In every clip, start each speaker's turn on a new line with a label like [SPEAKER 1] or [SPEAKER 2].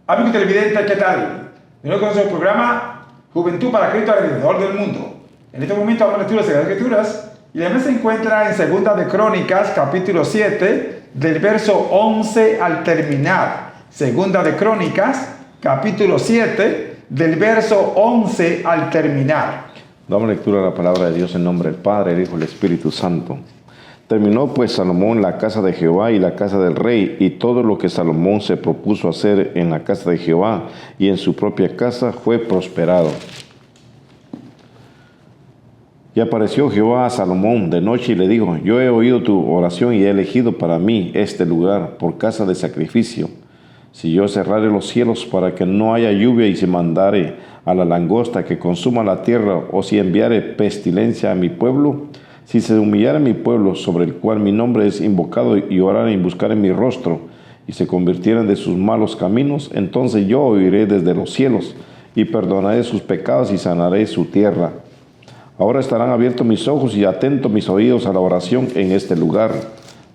[SPEAKER 1] Amigo televidente, ¿qué tal? De nuevo con nuestro programa Juventud para Cristo alrededor del mundo. En este momento vamos a lectura de las Escrituras y la mesa se encuentra en Segunda de Crónicas, capítulo 7, del verso 11 al terminar. Segunda de Crónicas, capítulo 7, del verso 11 al terminar.
[SPEAKER 2] Damos lectura a la palabra de Dios en nombre del Padre, el Hijo y el Espíritu Santo. Terminó pues Salomón la casa de Jehová y la casa del rey, y todo lo que Salomón se propuso hacer en la casa de Jehová y en su propia casa fue prosperado. Y apareció Jehová a Salomón de noche y le dijo: Yo he oído tu oración y he elegido para mí este lugar por casa de sacrificio. Si yo cerrare los cielos para que no haya lluvia, y si mandare a la langosta que consuma la tierra, o si enviare pestilencia a mi pueblo, si se humillare mi pueblo, sobre el cual mi nombre es invocado, y oraren y buscaren mi rostro, y se convirtieren de sus malos caminos, entonces yo oiré desde los cielos, y perdonaré sus pecados, y sanaré su tierra. Ahora estarán abiertos mis ojos y atentos mis oídos a la oración en este lugar,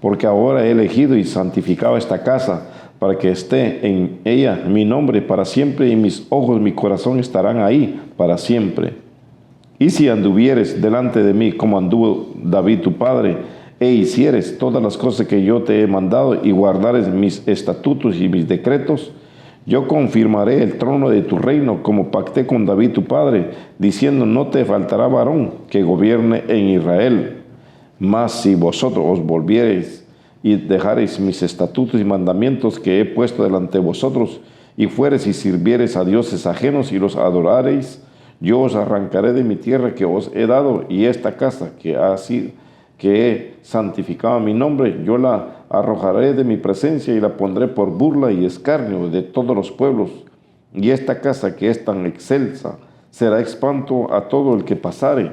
[SPEAKER 2] porque ahora he elegido y santificado esta casa, para que esté en ella mi nombre para siempre, y mis ojos, mi corazón estarán ahí para siempre. Y si anduvieres delante de mí como anduvo David tu padre, e hicieres todas las cosas que yo te he mandado, y guardares mis estatutos y mis decretos, yo confirmaré el trono de tu reino, como pacté con David tu padre, diciendo: no te faltará varón que gobierne en Israel. Mas si vosotros os volviereis y dejareis mis estatutos y mandamientos que he puesto delante de vosotros, y fuereis y sirviereis a dioses ajenos y los adorareis, yo os arrancaré de mi tierra que os he dado, y esta casa que he santificado a mi nombre, yo la arrojaré de mi presencia y la pondré por burla y escarnio de todos los pueblos. Y esta casa que es tan excelsa será espanto a todo el que pasare,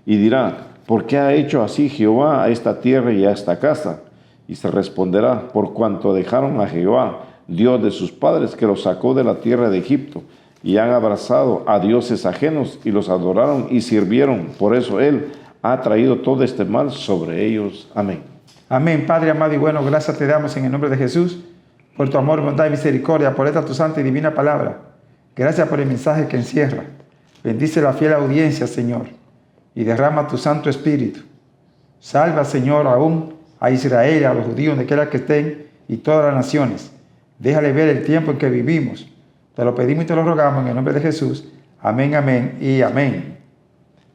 [SPEAKER 2] y dirá: ¿por qué ha hecho así Jehová a esta tierra y a esta casa? Y se responderá: por cuanto dejaron a Jehová, Dios de sus padres, que los sacó de la tierra de Egipto, y han abrazado a dioses ajenos y los adoraron y sirvieron. Por eso Él ha traído todo este mal sobre ellos. Amén.
[SPEAKER 1] Amén. Padre amado y bueno, gracias te damos en el nombre de Jesús por tu amor, bondad y misericordia, por esta tu santa y divina palabra. Gracias por el mensaje que encierra. Bendice la fiel audiencia, Señor, y derrama tu Santo Espíritu. Salva, Señor, aún a Israel, a los judíos, donde quiera que estén, y todas las naciones. Déjale ver el tiempo en que vivimos. Te lo pedimos y te lo rogamos en el nombre de Jesús. Amén, amén y amén.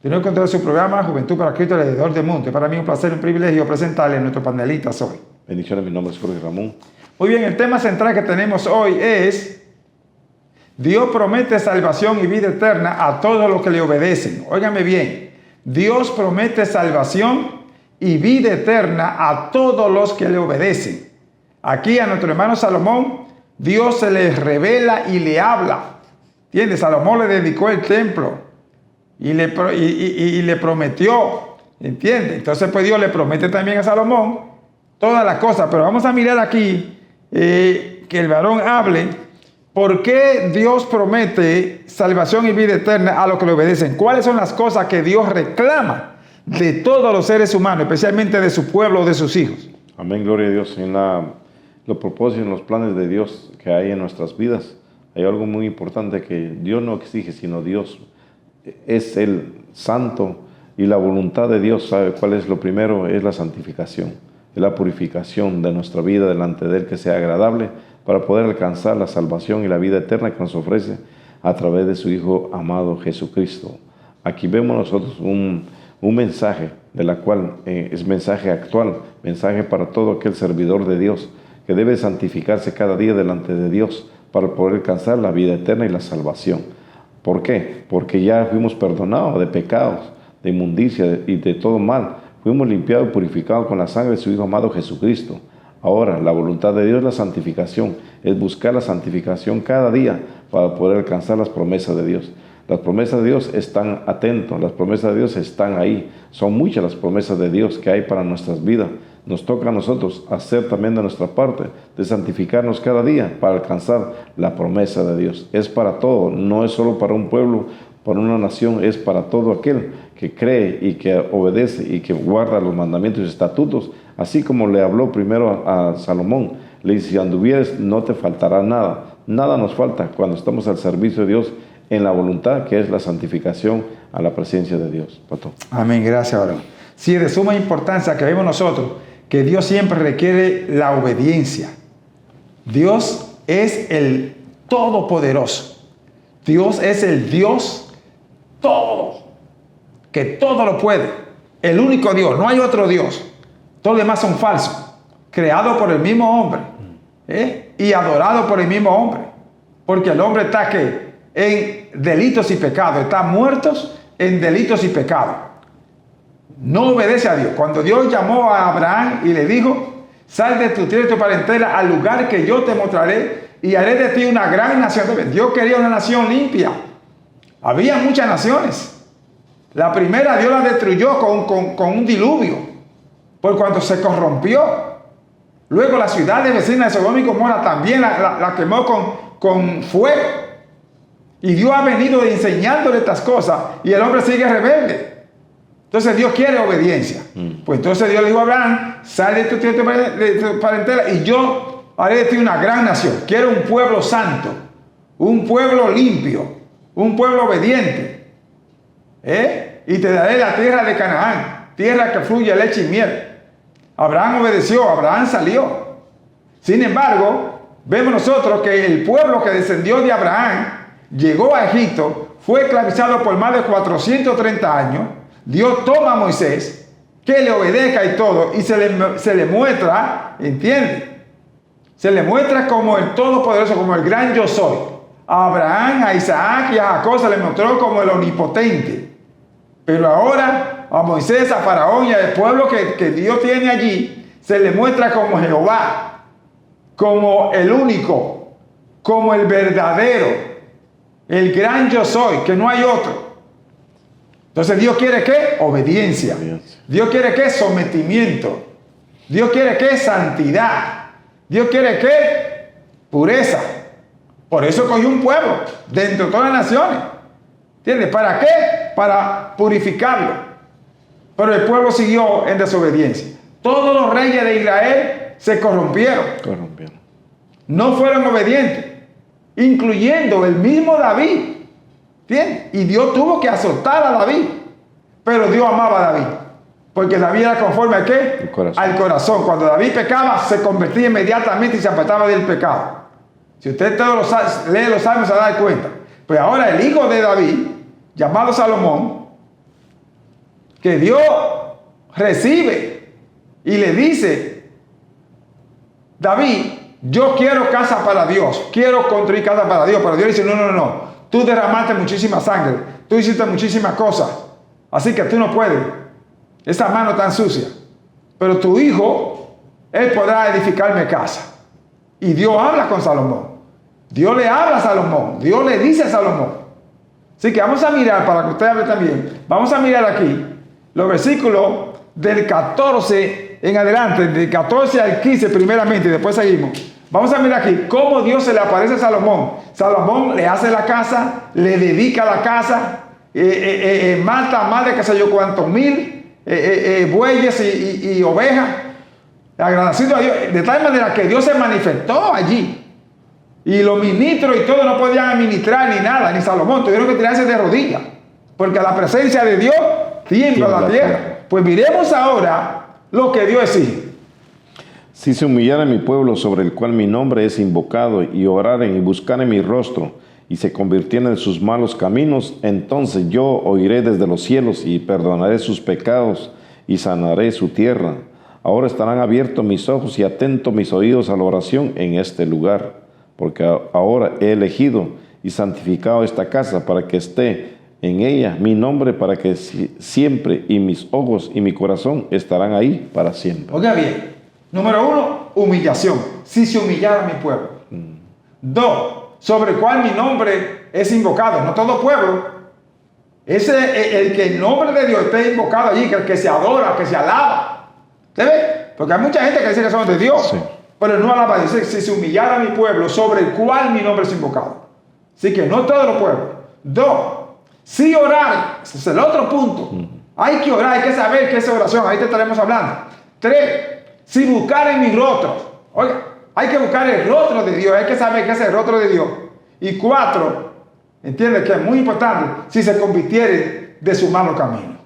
[SPEAKER 1] De nuevo con todo su programa Juventud para Cristo alrededor del mundo. Es para mí un placer y un privilegio presentarle a nuestros panelistas hoy.
[SPEAKER 2] Bendiciones, mi nombre es Jorge Ramón.
[SPEAKER 1] Muy bien, el tema central que tenemos hoy es: Dios promete salvación y vida eterna a todos los que le obedecen. Óigame bien, Dios promete salvación y vida eterna a todos los que le obedecen. Aquí a nuestro hermano Salomón, Dios se le revela y le habla. ¿Entiendes? Salomón le dedicó el templo y le prometió. ¿Entiendes? Entonces pues Dios le promete también a Salomón todas las cosas. Pero vamos a mirar aquí que el varón hable. ¿Por qué Dios promete salvación y vida eterna a los que le obedecen? ¿Cuáles son las cosas que Dios reclama de todos los seres humanos, especialmente de su pueblo o de sus hijos?
[SPEAKER 2] Amén, gloria a Dios. En los propósitos, en los planes de Dios que hay en nuestras vidas, hay algo muy importante que Dios no exige, sino Dios es el santo, y la voluntad de Dios, ¿sabe cuál es lo primero? Es la santificación, es la purificación de nuestra vida delante de Él, que sea agradable, para poder alcanzar la salvación y la vida eterna que nos ofrece a través de su Hijo amado Jesucristo. Aquí vemos nosotros un mensaje, de la cual es mensaje actual, mensaje para todo aquel servidor de Dios, que debe santificarse cada día delante de Dios para poder alcanzar la vida eterna y la salvación. ¿Por qué? Porque ya fuimos perdonados de pecados, de inmundicia y de todo mal. Fuimos limpiados y purificados con la sangre de su Hijo amado Jesucristo. Ahora, la voluntad de Dios es la santificación, es buscar la santificación cada día para poder alcanzar las promesas de Dios. Las promesas de Dios están atentos, las promesas de Dios están ahí. Son muchas las promesas de Dios que hay para nuestras vidas. Nos toca a nosotros hacer también de nuestra parte, de santificarnos cada día para alcanzar la promesa de Dios. Es para todo, no es solo para un pueblo, para una nación, es para todo aquel que cree y que obedece y que guarda los mandamientos y estatutos, así como le habló primero a Salomón. Le dice: si anduvieres, no te faltará nada. Nada nos falta cuando estamos al servicio de Dios en la voluntad que es la santificación a la presencia de Dios. Pastor.
[SPEAKER 1] Amén, gracias, varón. Sí, es de suma importancia que vemos nosotros que Dios siempre requiere la obediencia. Dios es el Todopoderoso. Dios es el Dios todo, que todo lo puede. El único Dios, no hay otro Dios. Todos los demás son falsos, creados por el mismo hombre y adorados por el mismo hombre. Porque el hombre está que en delitos y pecados, está muertos en delitos y pecados. No obedece a Dios. Cuando Dios llamó a Abraham y le dijo, sal de tu tierra y tu parentela al lugar que yo te mostraré y haré de ti una gran nación. Dios quería una nación limpia. Había muchas naciones. La primera Dios la destruyó con un diluvio, por cuanto se corrompió. Luego la ciudad de vecina de Sodoma y Gomorra también la quemó con fuego. Y Dios ha venido enseñándole estas cosas y el hombre sigue rebelde. Entonces Dios quiere obediencia. Pues entonces Dios le dijo a Abraham, sal de tu tierra de tu parentela y yo haré de ti una gran nación. Quiero un pueblo santo, un pueblo limpio, un pueblo obediente. Y te daré la tierra de Canaán, tierra que fluye leche y miel. Abraham obedeció, Abraham salió. Sin embargo, vemos nosotros que el pueblo que descendió de Abraham llegó a Egipto, fue esclavizado por más de 430 años. Dios toma a Moisés, que le obedezca y todo, y se le muestra, ¿entiende? Se le muestra como el Todopoderoso, como el gran yo soy. A Abraham, a Isaac y a Jacob se le mostró como el omnipotente. Pero ahora a Moisés, a Faraón y al pueblo que Dios tiene allí, se le muestra como Jehová, como el único, como el verdadero, el gran yo soy, que no hay otro. Entonces Dios quiere ¿qué? Obediencia. Dios quiere ¿qué? Sometimiento. Dios quiere ¿qué? Santidad. Dios quiere ¿qué? Pureza. Por eso cogió un pueblo dentro de todas las naciones. ¿Entiendes? ¿Para qué? Para purificarlo. Pero el pueblo siguió en desobediencia. Todos los reyes de Israel se corrompieron. No fueron obedientes, incluyendo el mismo David. ¿Entiendes? Y Dios tuvo que azotar a David. Pero Dios amaba a David. Porque David era conforme ¿a qué? Al corazón. Cuando David pecaba, se convertía inmediatamente y se apartaba del pecado. Si usted todos lee los salmos, se va a dar cuenta. Pues ahora el hijo de David, llamado Salomón, que Dios recibe y le dice, David, yo quiero casa para Dios, quiero construir casa para Dios. Pero Dios dice, no. Tú derramaste muchísima sangre, tú hiciste muchísimas cosas, así que tú no puedes. Esa mano tan sucia. Pero tu hijo, él podrá edificarme casa. Y Dios habla con Salomón. Dios le habla a Salomón. Dios le dice a Salomón. Así que vamos a mirar, para que usted hable también, vamos a mirar aquí los versículos del 14 en adelante, del 14 al 15 primeramente, y después seguimos. Vamos a mirar aquí cómo Dios se le aparece a Salomón. Salomón le hace la casa, le dedica la casa, mata más de qué sé yo cuántos mil bueyes y ovejas, agradecido a Dios, de tal manera que Dios se manifestó allí. Y los ministros y todo no podían administrar ni nada, ni Salomón, tuvieron que tirarse de rodillas, porque a la presencia de Dios tiembla la tierra. Pues miremos ahora lo que Dios exige.
[SPEAKER 2] Si se humillara mi pueblo sobre el cual mi nombre es invocado, y oraren y buscaren mi rostro, y se convirtieren en sus malos caminos, entonces yo oiré desde los cielos y perdonaré sus pecados y sanaré su tierra. Ahora estarán abiertos mis ojos y atentos mis oídos a la oración en este lugar, porque ahora he elegido y santificado esta casa para que esté en ella mi nombre, para que siempre, y mis ojos y mi corazón estarán ahí para siempre.
[SPEAKER 1] Oiga bien. Número 1, humillación. Si se humillara mi pueblo. 2, sobre el cual mi nombre es invocado. No todo pueblo. El que el nombre de Dios esté invocado allí, que el que se adora, que se alaba. ¿Se ve? Porque hay mucha gente que dice que son de Dios. Sí. Pero no alaba. Dice, si se humillara mi pueblo, sobre el cual mi nombre es invocado. Así que no todos los pueblos. 2, si orar. Ese es el otro punto. Hay que orar, hay que saber qué es oración. Ahí te estaremos hablando. 3, si buscar en mis rostros. Oiga, Hay que buscar el rostro de Dios, hay que saber qué es el rostro de Dios. Y 4, entiende que es muy importante, si se convirtiere de su malo camino.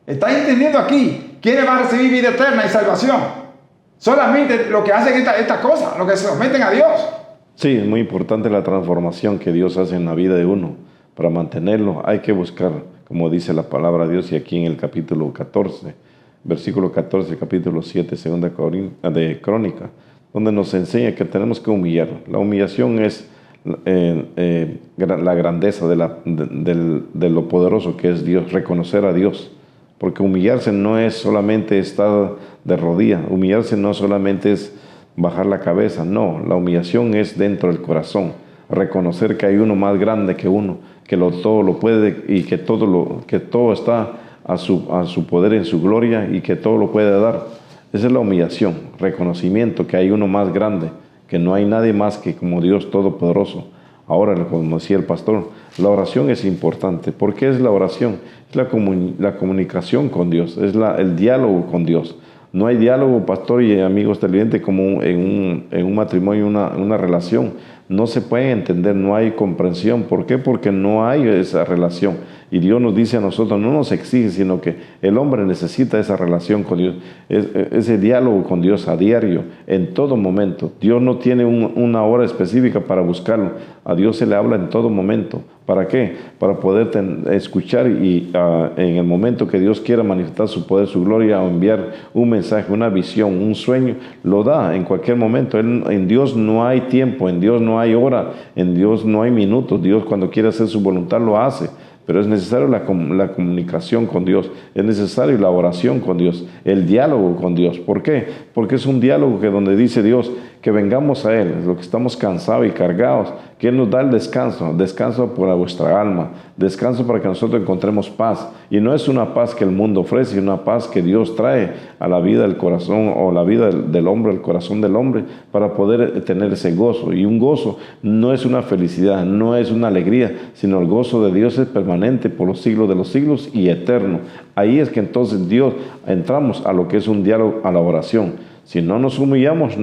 [SPEAKER 1] ¿Está entendiendo aquí? ¿Quiénes van a recibir vida eterna y salvación? Solamente los que hacen esta cosa, los que se someten a Dios.
[SPEAKER 2] Sí, es muy importante la transformación que Dios hace en la vida de uno. Para mantenerlo hay que buscar, como dice la palabra de Dios, y aquí en el capítulo 14, versículo 14, capítulo 7, segunda de Crónica, donde nos enseña que tenemos que humillar. La humillación es la grandeza de lo poderoso que es Dios, reconocer a Dios. Porque humillarse no es solamente estar de rodillas, humillarse no solamente es bajar la cabeza, no, la humillación es dentro del corazón, reconocer que hay uno más grande que uno, que todo lo puede y que todo está a su poder en su gloria y que todo lo puede dar. Esa es la humillación, reconocimiento que hay uno más grande, que no hay nadie más que como Dios Todopoderoso. Ahora, como decía el pastor, la oración es importante. ¿Por qué es la oración? Es la comunicación con Dios, es el diálogo con Dios. No hay diálogo, pastor y amigos televidentes, como en un matrimonio, una relación. No se puede entender, no hay comprensión. ¿Por qué? Porque no hay esa relación. Y Dios nos dice a nosotros, no nos exige, sino que el hombre necesita esa relación con Dios, ese diálogo con Dios a diario, en todo momento. Dios no tiene una hora específica para buscarlo. A Dios se le habla en todo momento. ¿Para qué? Para poder escuchar y en el momento que Dios quiera manifestar su poder, su gloria, o enviar un mensaje, una visión, un sueño, lo da en cualquier momento. En Dios no hay tiempo, en Dios no hay hora, en Dios no hay minutos. Dios cuando quiere hacer su voluntad lo hace. Pero es necesario la comunicación con Dios, es necesario la oración con Dios, el diálogo con Dios. ¿Por qué? Porque es un diálogo que donde dice Dios que vengamos a Él, los que estamos cansados y cargados, que Él nos da el descanso, descanso para vuestra alma, descanso para que nosotros encontremos paz. Y no es una paz que el mundo ofrece, sino una paz que Dios trae a la vida del corazón o la vida del hombre, el corazón del hombre, para poder tener ese gozo. Y un gozo no es una felicidad, no es una alegría, sino el gozo de Dios es permanente por los siglos de los siglos y eterno. Ahí es que entonces Dios entramos a lo que es un diálogo, a la oración. Si no nos humillamos,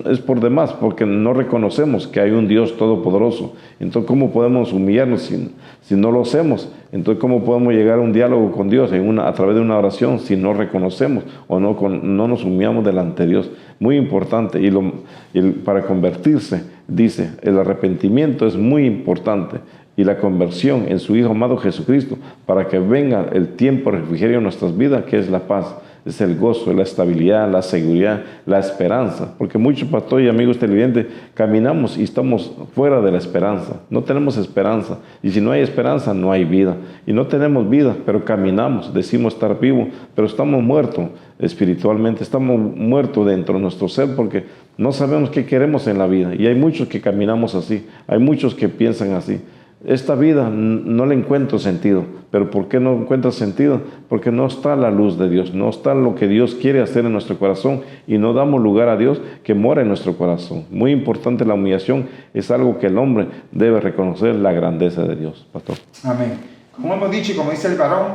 [SPEAKER 2] es por demás, porque no reconocemos que hay un Dios todopoderoso. Entonces, ¿cómo podemos humillarnos si no lo hacemos? Entonces, ¿cómo podemos llegar a un diálogo con Dios a través de una oración si no reconocemos o no nos humillamos delante de Dios? Muy importante. Y para convertirse, dice, el arrepentimiento es muy importante. Y la conversión en su Hijo amado Jesucristo, para que venga el tiempo de refrigerio en nuestras vidas, que es la paz. Es el gozo, la estabilidad, la seguridad, la esperanza. Porque muchos pastores y amigos televidentes caminamos y estamos fuera de la esperanza. No tenemos esperanza. Y si no hay esperanza, no hay vida. Y no tenemos vida, pero caminamos. Decimos estar vivos, pero estamos muertos espiritualmente. Estamos muertos dentro de nuestro ser porque no sabemos qué queremos en la vida. Y hay muchos que caminamos así. Hay muchos que piensan así. Esta vida no le encuentro sentido. ¿Pero por qué no encuentra sentido? Porque no está la luz de Dios, no está lo que Dios quiere hacer en nuestro corazón y no damos lugar a Dios que mora en nuestro corazón. Muy importante, la humillación es algo que el hombre debe reconocer, la grandeza de Dios, pastor.
[SPEAKER 1] Amén. Como hemos dicho y como dice el varón,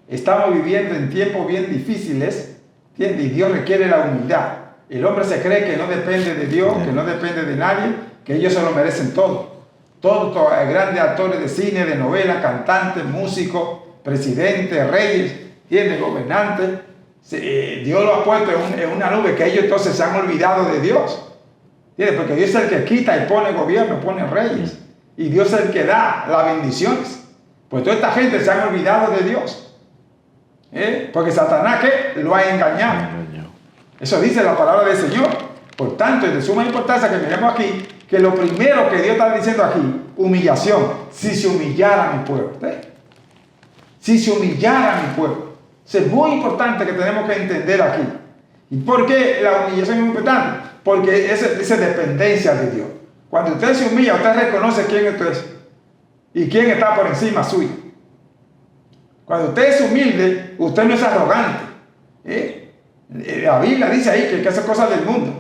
[SPEAKER 1] estamos viviendo en tiempos bien difíciles, ¿entiendes? Y Dios requiere la humildad. El hombre se cree que no depende de Dios, que no depende de nadie, que ellos se lo merecen todo. Todos grandes actores de cine, de novela, cantantes, músicos, presidentes, reyes, gobernantes. Dios lo ha puesto en una nube que ellos entonces se han olvidado de Dios. ¿Entiendes? Porque Dios es el que quita y pone gobierno, pone reyes. Y Dios es el que da las bendiciones. Pues toda esta gente se han olvidado de Dios. Porque Satanás ¿qué? Lo ha engañado. Eso dice la palabra del Señor. Por tanto, es de suma importancia que miremos aquí que lo primero que Dios está diciendo aquí, humillación, si se humillara mi pueblo. Si se humillara mi pueblo. Eso es muy importante que tenemos que entender aquí. ¿Y por qué la humillación es muy importante? Porque esa dependencia de Dios. Cuando usted se humilla, usted reconoce quién usted es y quién está por encima suyo. Cuando usted es humilde, usted no es arrogante. La Biblia dice ahí que esas cosas del mundo.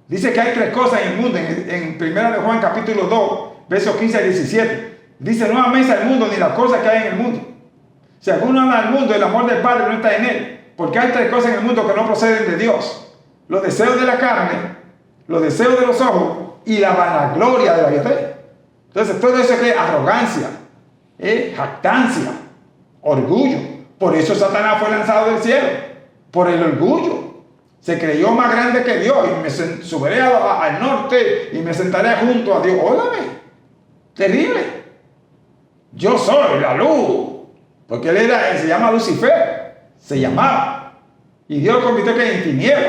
[SPEAKER 1] Dice que hay 3 cosas en el mundo, en 1 de Juan capítulo 2, versos 15 a 17. Dice, no améis al mundo ni las cosas que hay en el mundo. Si alguno ama al mundo, el amor del Padre no está en él. Porque hay 3 cosas en el mundo que no proceden de Dios. Los deseos de la carne, los deseos de los ojos y la vanagloria de la vida. Entonces todo eso es arrogancia, jactancia, orgullo. Por eso Satanás fue lanzado del cielo, por el orgullo. Se creyó más grande que Dios y me subiré al norte y me sentaré junto a Dios. Óigame, terrible. Yo soy la luz, porque él se llama Lucifer, se llamaba. Y Dios lo convirtió en tiniebla.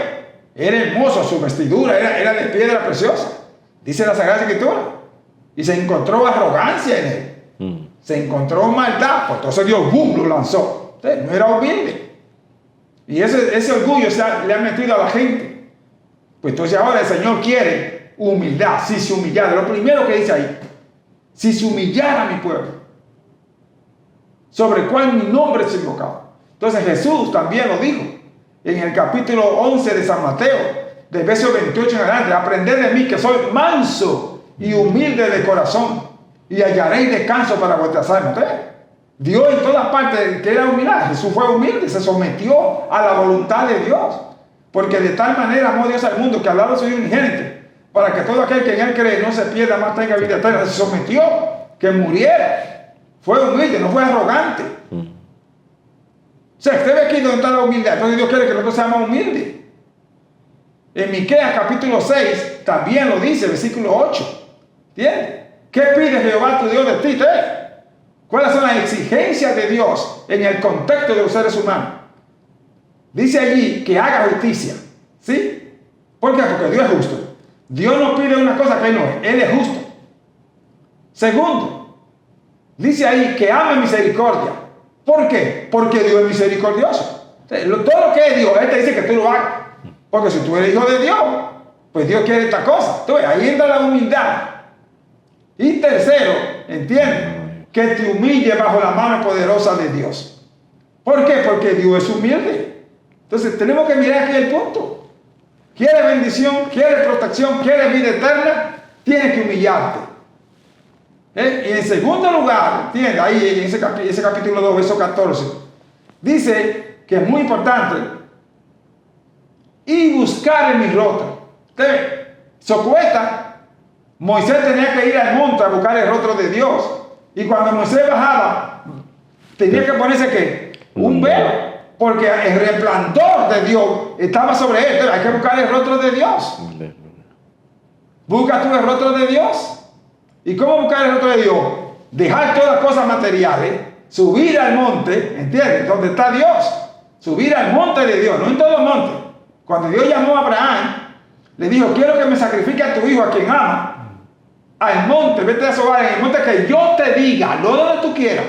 [SPEAKER 1] Era hermoso, su vestidura era de piedra preciosa, dice la Sagrada Escritura. Y se encontró arrogancia en él. Se encontró maldad, pues entonces Dios lo lanzó. Entonces, no era humilde. Y ese orgullo le ha metido a la gente. Pues entonces ahora el Señor quiere humildad. Si se humillara, lo primero que dice ahí, si se humillara mi pueblo, sobre el cual mi nombre es invocado. Entonces Jesús también lo dijo en el capítulo 11 de San Mateo, del verso 28 en adelante: aprended de mí que soy manso y humilde de corazón, y hallaréis descanso para vuestras almas. Dios en todas partes que era humildad. Jesús fue humilde, se sometió a la voluntad de Dios, porque de tal manera amó Dios al mundo que ha dado a su Hijo unigénito, para que todo aquel que en él cree no se pierda, más tenga vida eterna. Se sometió, que muriera. Fue humilde, no fue arrogante. O sea, usted ve aquí donde está la humildad. Entonces Dios quiere que nosotros seamos humildes. En Miqueas capítulo 6 también lo dice, versículo 8. ¿Entiendes? ¿Qué pide Jehová tu Dios de ti? ¿Cuáles son las exigencias de Dios en el contexto de los seres humanos? Dice allí que haga justicia. ¿Sí? ¿Por qué? Porque Dios es justo. Dios no pide una cosa que Él no es. Él es justo. Segundo, dice ahí que ame misericordia. ¿Por qué? Porque Dios es misericordioso. Todo lo que es Dios, Él te dice que tú lo hagas. Porque si tú eres hijo de Dios, pues Dios quiere esta cosa. Entonces ahí entra la humildad. Y tercero, ¿entiendes? Que te humille bajo la mano poderosa de Dios. ¿Por qué? Porque Dios es humilde. Entonces tenemos que mirar aquí el punto. ¿Quiere bendición? ¿Quiere protección? ¿Quiere vida eterna? Tienes que humillarte. Y en segundo lugar, ¿entiendes? Ahí en ese capítulo 2, verso 14, dice que es muy importante y buscar en mi rostro. Socuesta, Moisés tenía que ir al monte a buscar el rostro de Dios. Y cuando Moisés bajaba, tenía que ponerse ¿qué? Un velo, porque el resplandor de Dios estaba sobre él. Entonces, hay que buscar el rostro de Dios. Busca tú el rostro de Dios. ¿Y cómo buscar el rostro de Dios? Dejar todas las cosas materiales, subir al monte, ¿entiendes? Donde está Dios. Subir al monte de Dios, no en todo el monte. Cuando Dios llamó a Abraham, le dijo: quiero que me sacrifique a tu hijo, a quien ama, al monte, vete a sobar en el monte que yo te diga, no donde tú quieras.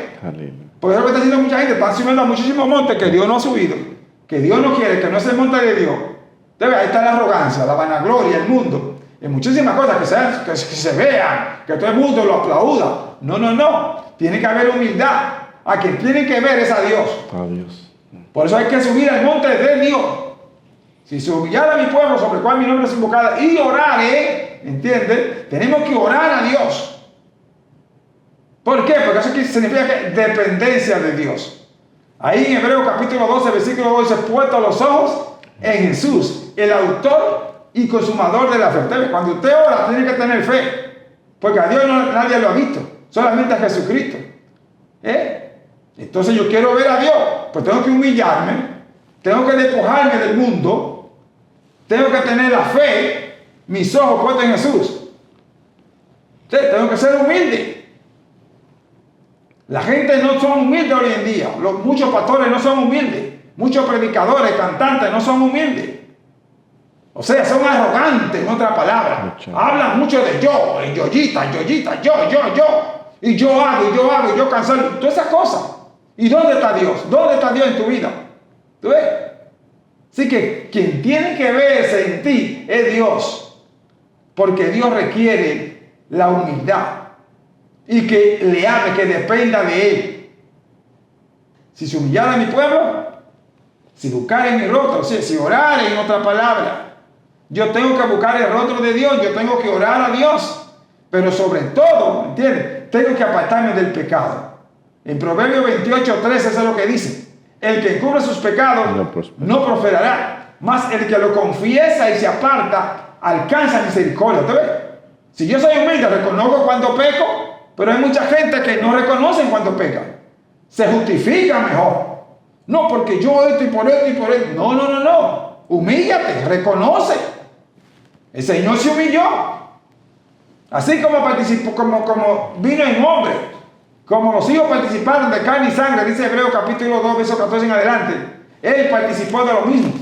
[SPEAKER 1] Porque es lo que está haciendo mucha gente, están subiendo a muchísimos montes que Dios no ha subido, que Dios no quiere, que no es el monte de Dios. Entonces ahí está la arrogancia, la vanagloria, el mundo, en muchísimas cosas que se vean, que todo el mundo lo aplauda. No, tiene que haber humildad. A quien tiene que ver es a Dios. Por eso hay que subir al monte de Dios. Si se humillara mi pueblo sobre el cual mi nombre es invocado, y orar, ¿entiendes? Tenemos que orar a Dios. ¿Por qué? Porque eso significa que dependencia de Dios. Ahí en Hebreos capítulo 12, versículo 2 dice: puesto los ojos en Jesús, el autor y consumador de la fe. Cuando usted ora, tiene que tener fe, porque a Dios nadie lo ha visto, solamente a Jesucristo. Entonces yo quiero ver a Dios, pues tengo que humillarme, tengo que despojarme del mundo, tengo que tener la fe, mis ojos puestos en Jesús. Tengo que ser humilde. La gente no son humildes hoy en día. Muchos pastores no son humildes. Muchos predicadores, cantantes no son humildes. O sea, son arrogantes, en otras palabras. Hablan mucho de yo, el yoyita, yo. Y yo hago, y yo cansado. Todas esas cosas. ¿Y dónde está Dios? ¿Dónde está Dios en tu vida? ¿Tú ves? Así que quien tiene que verse en ti es Dios. Porque Dios requiere la humildad. Y que le ame, que dependa de Él. Si se humillara a mi pueblo, si buscara en mi rostro, o sea, si orara en otra palabra, yo tengo que buscar el rostro de Dios, yo tengo que orar a Dios, pero sobre todo, ¿entiendes? Tengo que apartarme del pecado. En Proverbios 28:13 eso es lo que dice: el que encubre sus pecados no prosperará, mas el que lo confiesa y se aparta alcanza misericordia. ¿Te ves? Si yo soy humilde, reconozco cuando peco, pero hay mucha gente que no reconocen cuando peca. Se justifica mejor. No, porque yo esto y por esto y por esto. No. Humíllate, reconoce. El Señor se humilló. Así como participó, como vino en hombre, como los hijos participaron de carne y sangre, dice Hebreos capítulo 2, verso 14 en adelante. Él participó de lo mismo.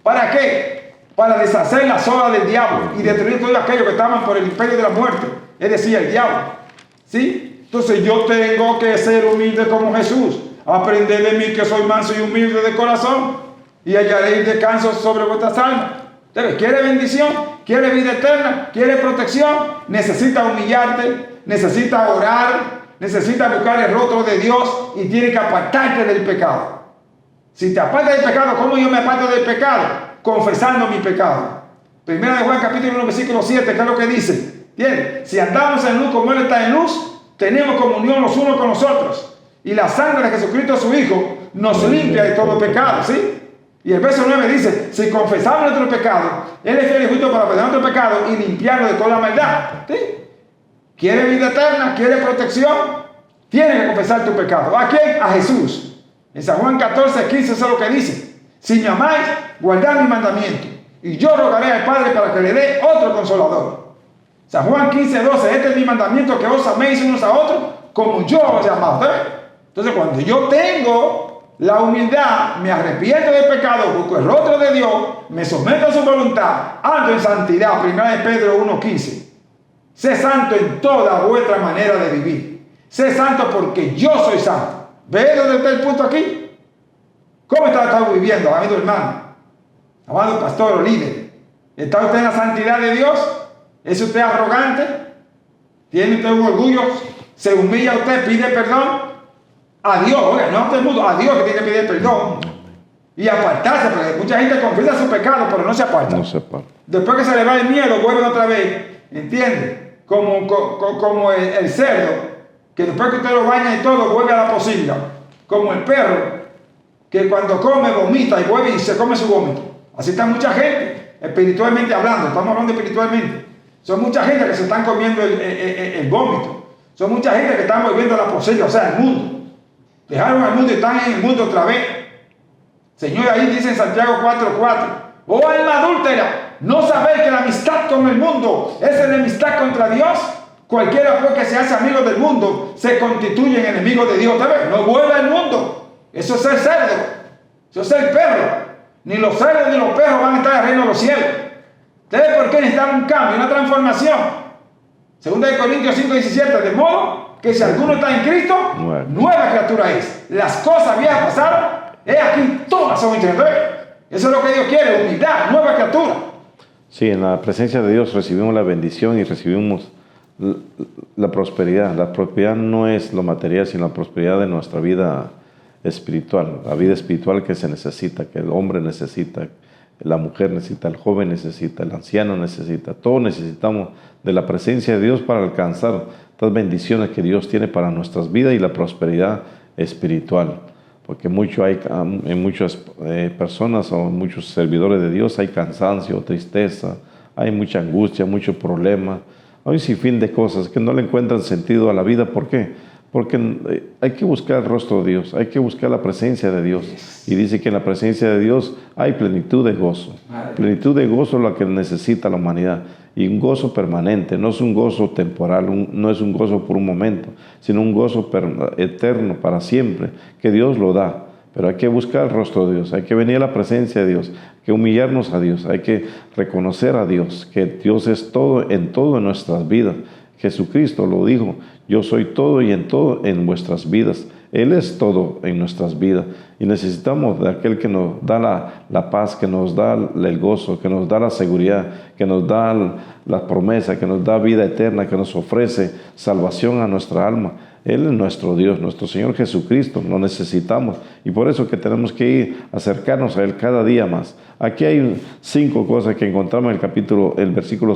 [SPEAKER 1] ¿Para qué? Para deshacer las obras del diablo y destruir todos aquellos que estaban por el imperio de la muerte. Es decir, el diablo. ¿Sí? Entonces yo tengo que ser humilde como Jesús. Aprended de mí que soy manso y humilde de corazón y hallaréis descanso sobre vuestras almas. Entonces, ¿quiere bendición? ¿Quiere vida eterna? ¿Quiere protección? Necesita humillarte, necesita orar, necesita buscar el rostro de Dios y tiene que apartarte del pecado. Si te apartas del pecado, ¿cómo yo me aparto del pecado? Confesando mi pecado. Primera de Juan capítulo 1 versículo 7, ¿qué es lo que dice? Bien, si andamos en luz como Él está en luz, tenemos comunión los unos con los otros. Y la sangre de Jesucristo su Hijo nos limpia de todo pecado, ¿sí? Y el verso 9 dice, si confesamos nuestro pecado, Él es fiel y justo para perdonar nuestro pecado y limpiarnos de toda maldad. ¿Sí? ¿Quiere vida eterna? ¿Quiere protección? Tienes que confesar tu pecado. ¿A quién? A Jesús. En San Juan 14, 15 eso es lo que dice. Si me amáis, guardad mi mandamiento. Y yo rogaré al Padre para que le dé otro consolador. San Juan 15, 12, este es mi mandamiento, que os améis unos a otros como yo os he amado. ¿Sí? Entonces cuando yo tengo la humildad, me arrepiento del pecado, busco el rostro de Dios, me someto a su voluntad, ando en santidad. Primera de Pedro 1:15. Sé santo en toda vuestra manera de vivir. Sé santo porque yo soy santo. ¿Ve dónde está el punto aquí? ¿Cómo está viviendo, amado hermano? Amado pastor o líder. ¿Está usted en la santidad de Dios? ¿Es usted arrogante? ¿Tiene usted un orgullo? ¿Se humilla usted, pide perdón? A Dios, oiga, no a todo el mundo, a Dios que tiene que pedir perdón. Y apartarse, porque mucha gente confiesa su pecado, pero no se aparta.
[SPEAKER 2] No se aparta.
[SPEAKER 1] Después que se le va el miedo, vuelven otra vez. ¿Entiende? Como el cerdo, que después que usted lo baña y todo, vuelve a la pocilga. Como el perro, que cuando come, vomita y vuelve y se come su vómito. Así está mucha gente, espiritualmente hablando. Estamos hablando espiritualmente. Son mucha gente que se están comiendo el vómito. Son mucha gente que están volviendo a la pocilga, o sea, el mundo. Dejaron al mundo y están en el mundo otra vez. Señor, ahí dice en Santiago 4:4. Oh alma adúltera, ¿no sabéis que la amistad con el mundo es enemistad contra Dios? Cualquiera pues que se hace amigo del mundo se constituye en enemigo de Dios. ¿Sabes? No vuelva al mundo. Eso es ser cerdo. Eso es ser perro. Ni los cerdos ni los perros van a estar en el reino de los cielos. ¿Ustedes por qué necesitan un cambio, una transformación? Segunda de Corintios 5:17. De modo que si alguno está en Cristo, nueva criatura es. Las cosas viejas pasaron, he aquí todas son hechas nuevas. Eso es lo que Dios quiere, humildad, nueva criatura.
[SPEAKER 2] Sí, en la presencia de Dios recibimos la bendición y recibimos la prosperidad. La prosperidad no es lo material, sino la prosperidad de nuestra vida espiritual. La vida espiritual que se necesita, que el hombre necesita, la mujer necesita, el joven necesita, el anciano necesita. Todos necesitamos de la presencia de Dios para alcanzar estas bendiciones que Dios tiene para nuestras vidas y la prosperidad espiritual. Porque en muchas personas o en muchos servidores de Dios hay cansancio, tristeza, hay mucha angustia, muchos problemas, hay un sinfín de cosas que no le encuentran sentido a la vida. ¿Por qué? Porque hay que buscar el rostro de Dios, hay que buscar la presencia de Dios. Y dice que en la presencia de Dios hay plenitud de gozo. Plenitud de gozo es lo que necesita la humanidad. Y un gozo permanente, no es un gozo temporal, no es un gozo por un momento, sino un gozo eterno para siempre, que Dios lo da. Pero hay que buscar el rostro de Dios, hay que venir a la presencia de Dios, hay que humillarnos a Dios, hay que reconocer a Dios, que Dios es todo en nuestras vidas. Jesucristo lo dijo, yo soy todo y en todo en vuestras vidas. Él es todo en nuestras vidas y necesitamos de aquel que nos da la paz, que nos da el gozo, que nos da la seguridad, que nos da la promesa, que nos da vida eterna, que nos ofrece salvación a nuestra alma. Él es nuestro Dios, nuestro Señor Jesucristo, lo necesitamos y por eso que tenemos que ir a acercarnos a Él cada día más. Aquí hay 5 cosas que encontramos en el versículo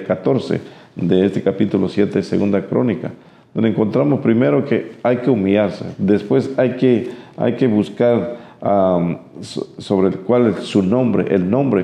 [SPEAKER 2] 14 de este capítulo 7 de Segunda Crónica, donde encontramos primero que hay que humillarse, después hay que buscar sobre el cual su nombre,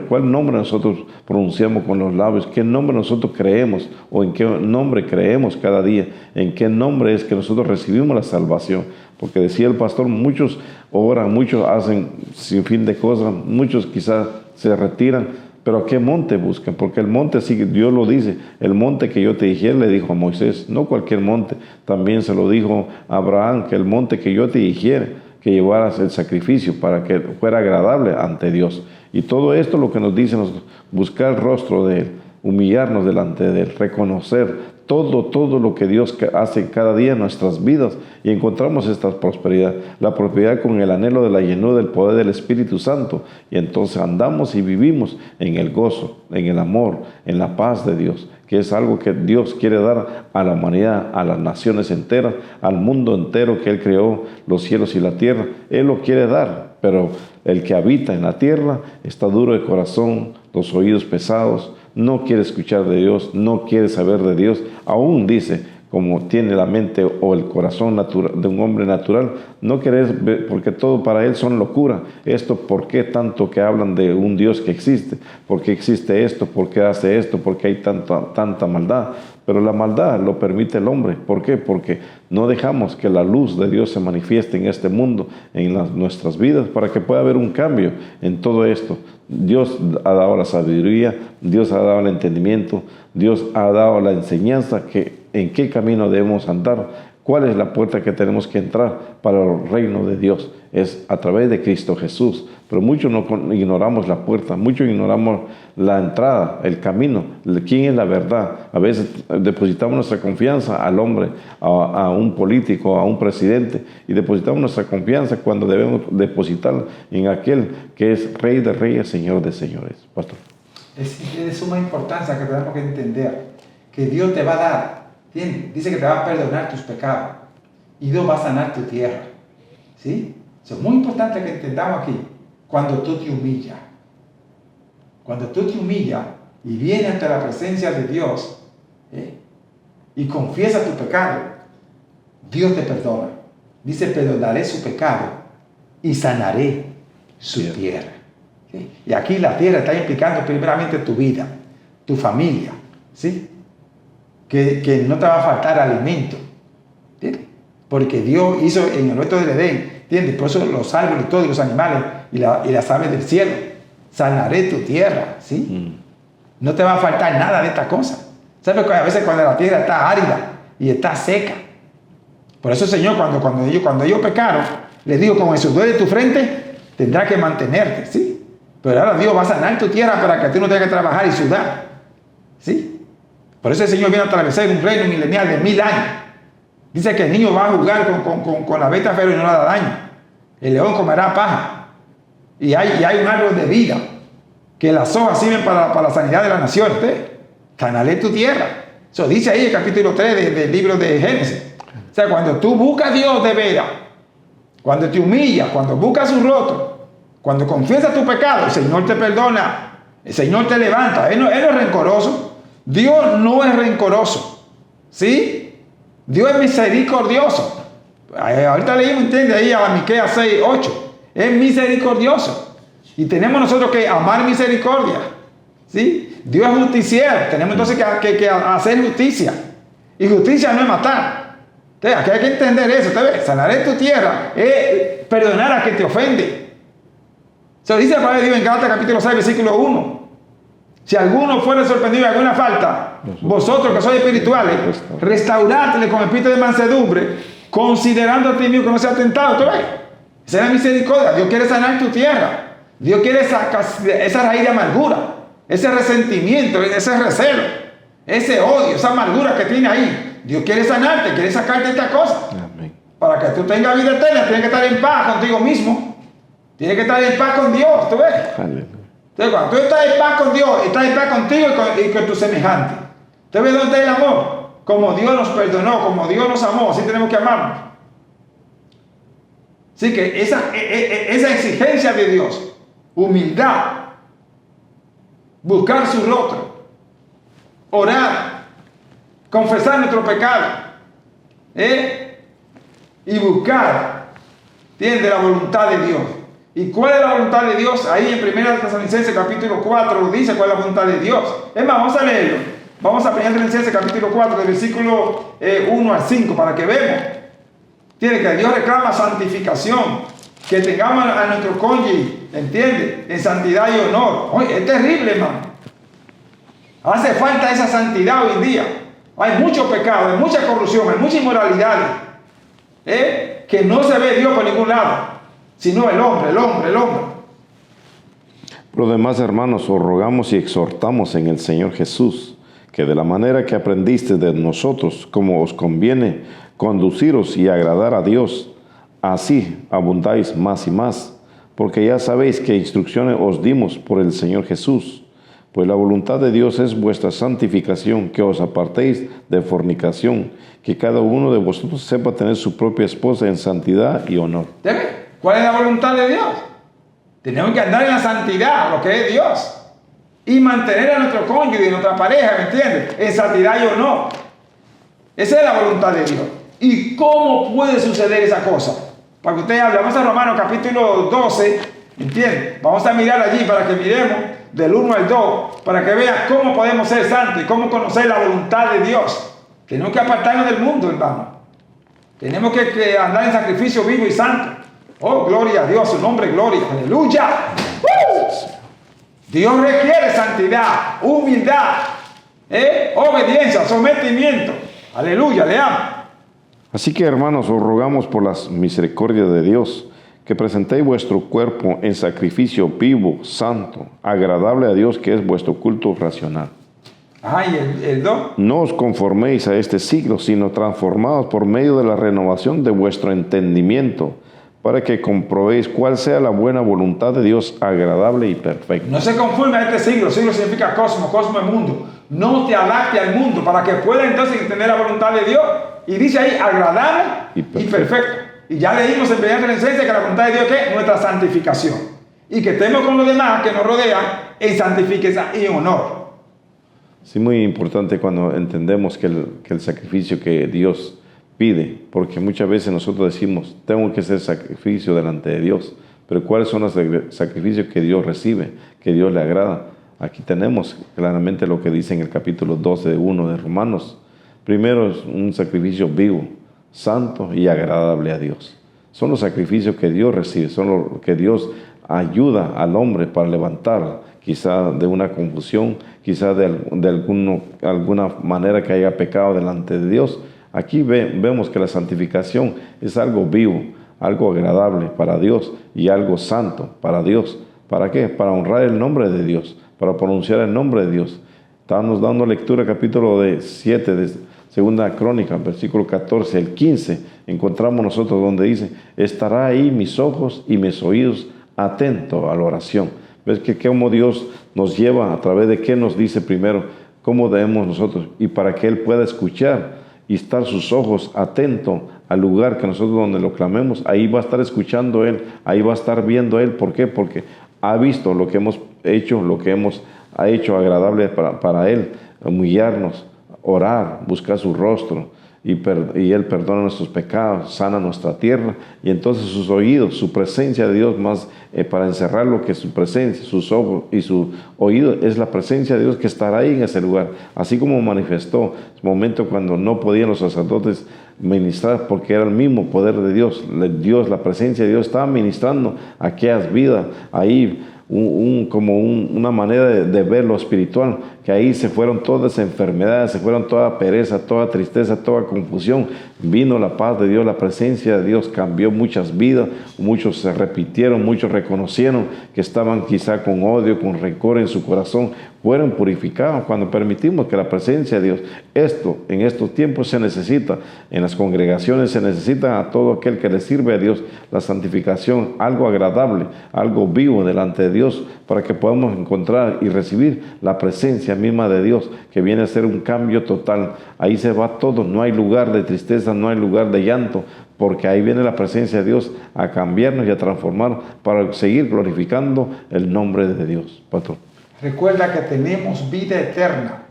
[SPEAKER 2] cuál nombre nosotros pronunciamos con los labios, qué nombre nosotros creemos o en qué nombre creemos cada día, en qué nombre es que nosotros recibimos la salvación. Porque decía el pastor, muchos oran, muchos hacen sin fin de cosas, muchos quizás se retiran, pero ¿a qué monte buscan? Porque el monte, así Dios lo dice, el monte que yo te dijera, le dijo a Moisés, no cualquier monte, también se lo dijo a Abraham, que el monte que yo te dijera, que llevaras el sacrificio para que fuera agradable ante Dios. Y todo esto lo que nos dice nosotros, buscar el rostro de Él, humillarnos delante de Él, reconocer todo lo que Dios hace cada día en nuestras vidas y encontramos esta prosperidad, la prosperidad con el anhelo de la llenura del poder del Espíritu Santo, y entonces andamos y vivimos en el gozo, en el amor, en la paz de Dios, que es algo que Dios quiere dar a la humanidad, a las naciones enteras, al mundo entero que Él creó, los cielos y la tierra. Él lo quiere dar, pero el que habita en la tierra está duro de corazón, los oídos pesados, no quiere escuchar de Dios, no quiere saber de Dios. Aún dice, como tiene la mente o el corazón natural de un hombre natural, no querés ver, porque todo para él son locura. Esto, ¿por qué tanto que hablan de un Dios que existe? ¿Por qué existe esto? ¿Por qué hace esto? ¿Por qué hay tanta maldad? Pero la maldad lo permite el hombre. ¿Por qué? Porque no dejamos que la luz de Dios se manifieste en este mundo, en nuestras vidas, para que pueda haber un cambio en todo esto. Dios ha dado la sabiduría, Dios ha dado el entendimiento, Dios ha dado la enseñanza en qué camino debemos andar, cuál es la puerta que tenemos que entrar para el reino de Dios. Es a través de Cristo Jesús. Pero muchos ignoramos la puerta, muchos ignoramos la entrada, el camino, quién es la verdad. A veces depositamos nuestra confianza al hombre, a un político, a un presidente, y depositamos nuestra confianza cuando debemos depositarla en aquel que es Rey de Reyes, Señor de Señores. Pastor.
[SPEAKER 1] Es de suma importancia que tenemos que entender que Dios te va a dar, ¿entiendes? Dice que te va a perdonar tus pecados y Dios va a sanar tu tierra, ¿sí? Eso es muy importante que entendamos aquí. Cuando tú te humillas y vienes ante la presencia de Dios y confiesas tu pecado, Dios te perdona. Dice, perdonaré su pecado y sanaré su tierra. ¿Sí? Y aquí la tierra está implicando primeramente tu vida, tu familia, ¿sí? Que no te va a faltar alimento, ¿entiendes? Porque Dios hizo en el huerto del Edén, ¿entiendes? Por eso los árboles y todos los animales y las aves del cielo, sanaré tu tierra, ¿sí? No te va a faltar nada de esta cosa. ¿Sabes? A veces cuando la tierra está árida y está seca. Por eso el Señor cuando ellos pecaron, les dijo, con el sudor de tu frente tendrás que mantenerte, ¿sí? Pero ahora Dios va a sanar tu tierra para que tú no tengas que trabajar y sudar, ¿sí? Por eso el Señor viene a atravesar un reino milenial de 1000 años. Dice que el niño va a jugar con la beta fero y no le da daño. El león comerá paja. Y hay un árbol de vida, que las hojas sirven para la sanidad de la nación. Sanaré tu tierra. Eso dice ahí el capítulo 3 del libro de Génesis. O sea, cuando tú buscas a Dios de veras, cuando te humillas, cuando buscas su rostro, cuando confiesas tu pecado, el Señor te perdona, el Señor te levanta. Él no es rencoroso. Dios no es rencoroso, ¿sí? Dios es misericordioso. Ahorita leímos, entiende, ahí a Miqueas 6, 8. Es misericordioso. Y tenemos nosotros que amar misericordia, ¿sí? Dios es justiciero. Tenemos entonces que hacer justicia. Y justicia no es matar. Entonces, aquí hay que entender eso. Sanaré tu tierra es perdonar a quien te ofende. Se dice la palabra de Dios en Gálatas capítulo 6, versículo 1. Si alguno fuera sorprendido en alguna falta, vosotros que sois espirituales, restauradle con espíritu de mansedumbre, considerando a ti mismo que no sea tentado. ¿Tú ves? Esa es la misericordia. Dios quiere sanar tu tierra. Dios quiere sacar esa raíz de amargura, ese resentimiento, ese recelo, ese odio, esa amargura que tiene ahí. Dios quiere sanarte, quiere sacarte esta cosa. Amén. Para que tú tengas vida eterna, tienes que estar en paz contigo mismo. Tienes que estar en paz con Dios. ¿Tú ves? Aleluya. Entonces, cuando tú estás en paz con Dios, estás en paz contigo y con tu semejante. ¿Usted ve dónde está el amor? Como Dios nos perdonó, como Dios nos amó, así tenemos que amarnos. Así que esa exigencia de Dios, humildad, buscar su rostro, orar, confesar nuestro pecado, y buscar, ¿entiendes?, la voluntad de Dios. ¿Y cuál es la voluntad de Dios? Ahí en 1 Tesalonicenses capítulo 4 lo dice cuál es la voluntad de Dios. Es más, vamos a leerlo. Vamos a 1 Tesalonicenses capítulo 4, del versículo 1 al 5, para que veamos. Tiene que Dios reclama santificación, que tengamos a nuestro cónyuge, ¿entiende? En santidad y honor. Oye, es terrible, hermano. Hace falta esa santidad hoy en día. Hay mucho pecado, hay mucha corrupción, hay mucha inmoralidad. Que no se ve Dios por ningún lado, sino el hombre.
[SPEAKER 2] Por lo demás, hermanos, os rogamos y exhortamos en el Señor Jesús, que de la manera que aprendiste de nosotros, como os conviene conduciros y agradar a Dios, así abundáis más y más, porque ya sabéis qué instrucciones os dimos por el Señor Jesús. Pues la voluntad de Dios es vuestra santificación, que os apartéis de fornicación, que cada uno de vosotros sepa tener su propia esposa en santidad y honor.
[SPEAKER 1] ¿Cuál es la voluntad de Dios? Tenemos que andar en la santidad, lo que es Dios, y mantener a nuestro cónyuge, a nuestra pareja, ¿me entiendes? En santidad y honor. Esa es la voluntad de Dios. ¿Y cómo puede suceder esa cosa? Para que ustedes hablen, vamos a Romanos capítulo 12, ¿entiendes? Vamos a mirar allí para que miremos del 1 al 2, para que vean cómo podemos ser santos y cómo conocer la voluntad de Dios. Tenemos que apartarnos del mundo, hermano. Tenemos que andar en sacrificio vivo y santo. Oh, gloria a Dios, su nombre, gloria, aleluya. Dios requiere santidad, humildad, obediencia, sometimiento. Aleluya, leamos.
[SPEAKER 2] Así que, hermanos, os rogamos por las misericordias de Dios, que presentéis vuestro cuerpo en sacrificio vivo, santo, agradable a Dios, que es vuestro culto racional.
[SPEAKER 1] ¿Y el 2?
[SPEAKER 2] No os conforméis a este siglo, sino transformados por medio de la renovación de vuestro entendimiento, para que comprobéis cuál sea la buena voluntad de Dios, agradable y perfecta.
[SPEAKER 1] No se conforme a este siglo. Siglo significa cosmos, cosmos es mundo. No te adaptes al mundo, para que puedas entonces entender la voluntad de Dios. Y dice ahí, agradable y perfecto. Y ya leímos en 1 Tesalonicenses que la voluntad de Dios es nuestra santificación. Y que estemos con los demás que nos rodean en santificación y honor.
[SPEAKER 2] Sí, muy importante cuando entendemos que el sacrificio que Dios pide, porque muchas veces nosotros decimos, tengo que hacer sacrificio delante de Dios, pero ¿cuáles son los sacrificios que Dios recibe, que Dios le agrada? Aquí tenemos claramente lo que dice en el capítulo 12:1 de Romanos. Primero es un sacrificio vivo, santo y agradable a Dios. Son los sacrificios que Dios recibe, son los que Dios ayuda al hombre para levantar, quizá de una confusión, quizá de alguna manera que haya pecado delante de Dios. Aquí vemos que la santificación es algo vivo, algo agradable para Dios y algo santo para Dios. ¿Para qué? Para honrar el nombre de Dios, para pronunciar el nombre de Dios. Estábamos dando lectura capítulo 7 de Segunda Crónica, versículo 14 al 15. Encontramos nosotros donde dice, estará ahí mis ojos y mis oídos atentos a la oración. ¿Ves que cómo Dios nos lleva, a través de qué nos dice primero, cómo debemos nosotros? Y para que Él pueda escuchar y estar sus ojos atentos al lugar que nosotros donde lo clamemos, ahí va a estar escuchando Él, ahí va a estar viendo Él. ¿Por qué? Porque ha visto lo que hemos hecho, lo que hemos hecho agradable para Él, humillarnos, orar, buscar su rostro, y Él perdona nuestros pecados, sana nuestra tierra, y entonces sus oídos, su presencia de Dios, más para encerrar lo que es su presencia, sus ojos y su oído, es la presencia de Dios que estará ahí en ese lugar, así como manifestó el momento cuando no podían los sacerdotes ministrar, porque era el mismo poder de Dios, la presencia de Dios estaba ministrando aquellas vidas ahí, una manera de ver lo espiritual, que ahí se fueron todas enfermedades, se fueron toda pereza, toda tristeza, toda confusión, vino la paz de Dios, la presencia de Dios cambió muchas vidas, muchos se repitieron, muchos reconocieron que estaban quizá con odio, con rencor en su corazón, fueron purificados cuando permitimos que la presencia de Dios, en estos tiempos se necesita, en las congregaciones se necesita a todo aquel que le sirve a Dios, la santificación, algo agradable, algo vivo delante de Dios, para que podamos encontrar y recibir la presencia misma de Dios, que viene a ser un cambio total. Ahí se va todo, no hay lugar de tristeza, no hay lugar de llanto, porque ahí viene la presencia de Dios a cambiarnos y a transformar para seguir glorificando el nombre de Dios. Pastor.
[SPEAKER 1] Recuerda que tenemos vida eterna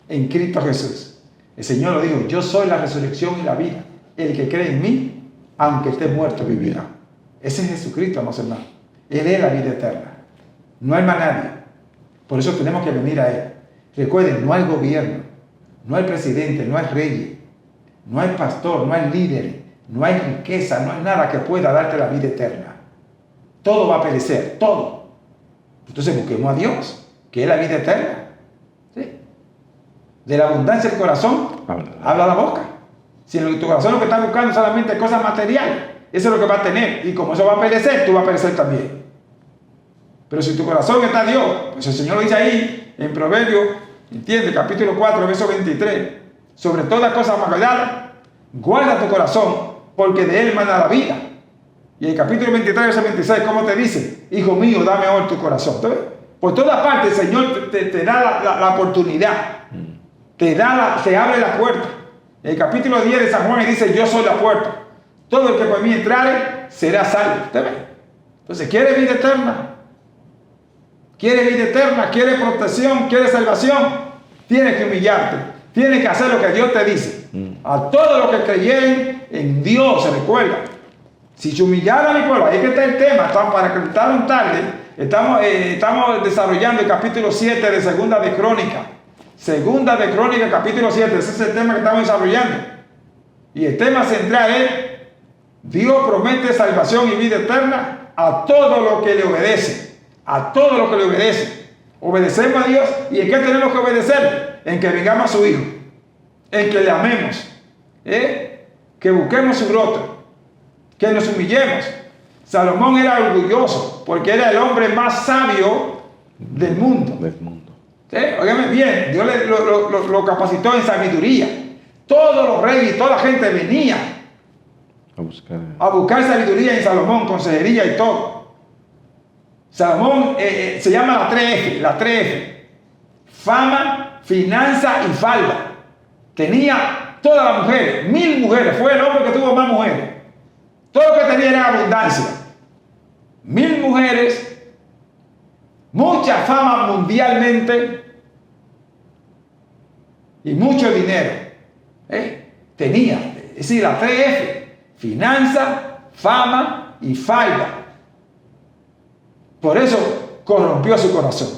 [SPEAKER 1] en Cristo Jesús. El Señor lo dijo, yo soy la resurrección y la vida. El que cree en mí, aunque esté muerto, vivirá. Ese es Jesucristo, amados hermanos. Él es la vida eterna. No hay más nadie. Por eso tenemos que venir a Él. Recuerden, no hay gobierno, no hay presidente, no hay reyes, no hay pastor, no hay líderes, no hay riqueza, no hay nada que pueda darte la vida eterna. Todo va a perecer, todo. Entonces busquemos a Dios, que es la vida eterna. ¿Sí? De la abundancia del corazón, habla la boca. Si en tu corazón lo que estás buscando solamente cosas materiales, eso es lo que va a tener. Y como eso va a perecer, tú vas a perecer también. Pero si en tu corazón está Dios, pues el Señor lo dice ahí, en Proverbios, entiende, capítulo 4, verso 23. Sobre toda cosa guardada, guarda tu corazón, porque de él mana la vida. Y en el capítulo 23, verso 26, ¿cómo te dice? Hijo mío, dame ahora tu corazón. ¿Entonces? Por toda parte el Señor te da la oportunidad. Te abre la puerta. En el capítulo 10 de San Juan dice, yo soy la puerta. Todo el que por mí entrare será salvo. ¿Usted ve? Entonces, ¿quiere vida eterna? ¿Quiere vida eterna? ¿Quiere protección? ¿Quiere salvación? Tienes que humillarte. Tienes que hacer lo que Dios te dice. A todos los que creyeren en Dios, se recuerda. Si se humillara mi pueblo, ahí que está el tema. Para que estaban tarde, estamos desarrollando el capítulo 7 de Segunda de Crónica. Segunda de Crónica, capítulo 7. Ese es el tema que estamos desarrollando. Y el tema central es: Dios promete salvación y vida eterna a todo lo que le obedece. A todo lo que le obedece. Obedecemos a Dios. ¿Y en qué tenemos que obedecer? En que vengamos a su Hijo. En que le amemos. Que busquemos su rostro. Que nos humillemos. Salomón era orgulloso porque era el hombre más sabio del mundo. Óigame bien, Dios lo capacitó en sabiduría. Todos los reyes y toda la gente venía a buscar sabiduría en Salomón, consejería y todo. Salomón se llama la 3F. Fama, finanza y falda. Tenía todas las mujeres, 1000 mujeres. Fue el hombre que tuvo más mujeres. Todo lo que tenía era abundancia. 1000 mujeres, mucha fama mundialmente y mucho dinero. Tenía, es decir, la 3F: finanza, fama y falda. Por eso corrompió su corazón.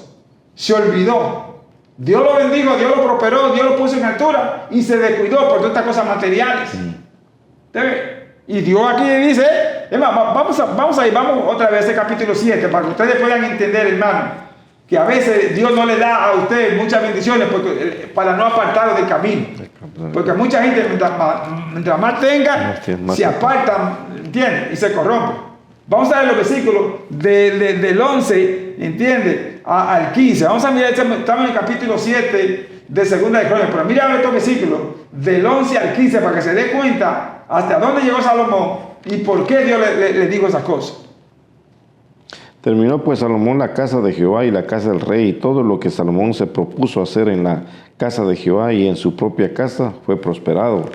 [SPEAKER 1] Se olvidó. Dios lo bendijo, Dios lo prosperó, Dios lo puso en altura y se descuidó por todas estas cosas materiales. Y Dios aquí dice, vamos otra vez a este capítulo 7 para que ustedes puedan entender, hermano, que a veces Dios no le da a usted muchas bendiciones para no apartarlo del camino. Porque mucha gente, mientras más tenga, se apartan, ¿entiende? Y se corrompe. Vamos a ver los versículos del 11, ¿entiende? Al 15. Vamos a mirar, estamos en el capítulo 7 de Segunda de Crónicas. Pero mira estos versículos del 11 al 15 para que se dé cuenta hasta dónde llegó Salomón y por qué Dios le dijo esas cosas.
[SPEAKER 2] Terminó pues Salomón la casa de Jehová y la casa del rey, y todo lo que Salomón se propuso hacer en la casa de Jehová y en su propia casa fue prosperado.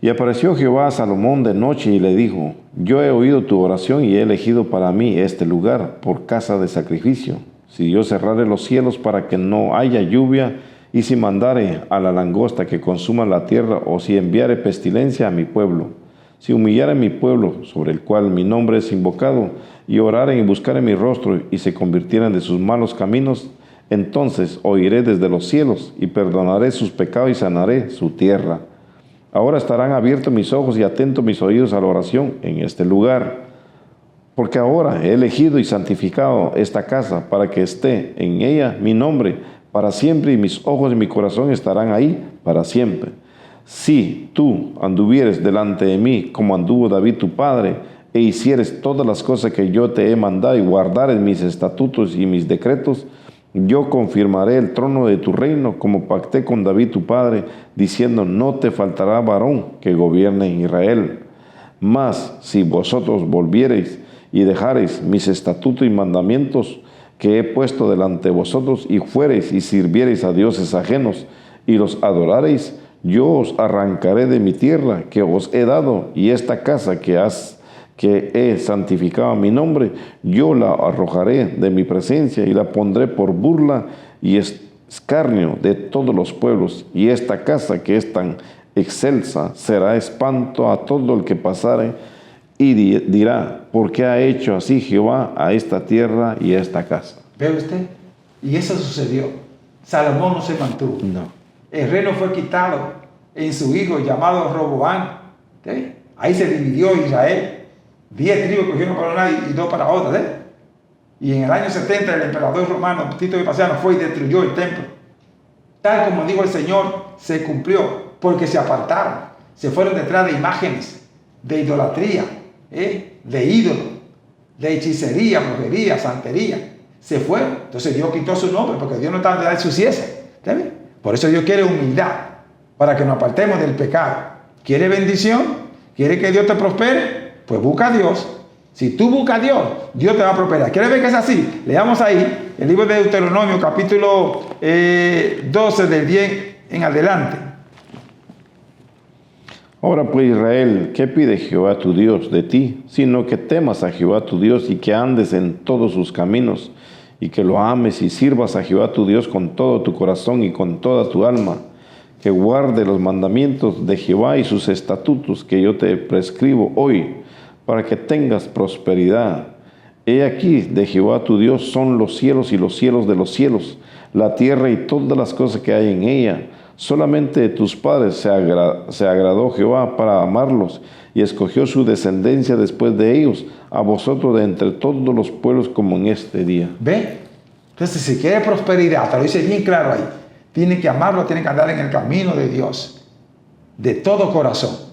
[SPEAKER 2] Y apareció Jehová a Salomón de noche y le dijo: yo he oído tu oración y he elegido para mí este lugar por casa de sacrificio. Si yo cerrare los cielos para que no haya lluvia, y si mandare a la langosta que consuma la tierra, o si enviare pestilencia a mi pueblo, si humillare mi pueblo, sobre el cual mi nombre es invocado, y oraren y buscaren mi rostro, y se convirtieran de sus malos caminos, entonces oiré desde los cielos, y perdonaré sus pecados y sanaré su tierra. Ahora estarán abiertos mis ojos y atentos mis oídos a la oración en este lugar, porque ahora he elegido y santificado esta casa para que esté en ella mi nombre para siempre, y mis ojos y mi corazón estarán ahí para siempre. Si tú anduvieres delante de mí como anduvo David tu padre, e hicieres todas las cosas que yo te he mandado, y guardares mis estatutos y mis decretos, yo confirmaré el trono de tu reino, como pacté con David tu padre, diciendo: no te faltará varón que gobierne en Israel. Mas si vosotros volviereis y dejareis mis estatutos y mandamientos que he puesto delante de vosotros, y fuereis y sirviereis a dioses ajenos y los adorareis, yo os arrancaré de mi tierra que os he dado, y esta casa que he santificado a mi nombre, yo la arrojaré de mi presencia y la pondré por burla y escarnio de todos los pueblos, y esta casa que es tan excelsa será espanto a todo el que pasare y dirá, ¿por qué ha hecho así Jehová a esta tierra y a esta casa?
[SPEAKER 1] ¿Ve usted? Y eso sucedió. Salomón no se mantuvo.
[SPEAKER 2] No.
[SPEAKER 1] El reino fue quitado en su hijo llamado Roboam. ¿Sí? Ahí se dividió Israel. 10 tribus cogieron para una y 2 para otra. ¿Sí? Y en el año 70 el emperador romano Tito Vespasiano fue y destruyó el templo. Tal como dijo el Señor, se cumplió, porque se apartaron, se fueron detrás de imágenes, de idolatría, de ídolos, de hechicería, brujería, santería. Se fueron. Entonces Dios quitó su nombre, porque Dios no está de dar su cieza. ¿Sabe? Por eso Dios quiere humildad, para que nos apartemos del pecado. ¿Quiere bendición? ¿Quiere que Dios te prospere? Pues busca a Dios. Si tú buscas a Dios, Dios te va a prosperar. ¿Quieres ver que es así? Leamos ahí el libro de Deuteronomio, capítulo 12, del 10 en adelante.
[SPEAKER 2] Ahora pues, Israel, ¿qué pide Jehová tu Dios de ti? Sino que temas a Jehová tu Dios y que andes en todos sus caminos, y que lo ames y sirvas a Jehová tu Dios con todo tu corazón y con toda tu alma, que guarde los mandamientos de Jehová y sus estatutos que yo te prescribo hoy, para que tengas prosperidad. He aquí, de Jehová tu Dios son los cielos y los cielos de los cielos, la tierra y todas las cosas que hay en ella. Solamente de tus padres se agradó Jehová para amarlos, y escogió su descendencia después de ellos, a vosotros de entre todos los pueblos como en este día.
[SPEAKER 1] ¿Ve? Entonces, si quiere prosperidad, te lo dice bien claro ahí, tiene que amarlo, tiene que andar en el camino de Dios, de todo corazón.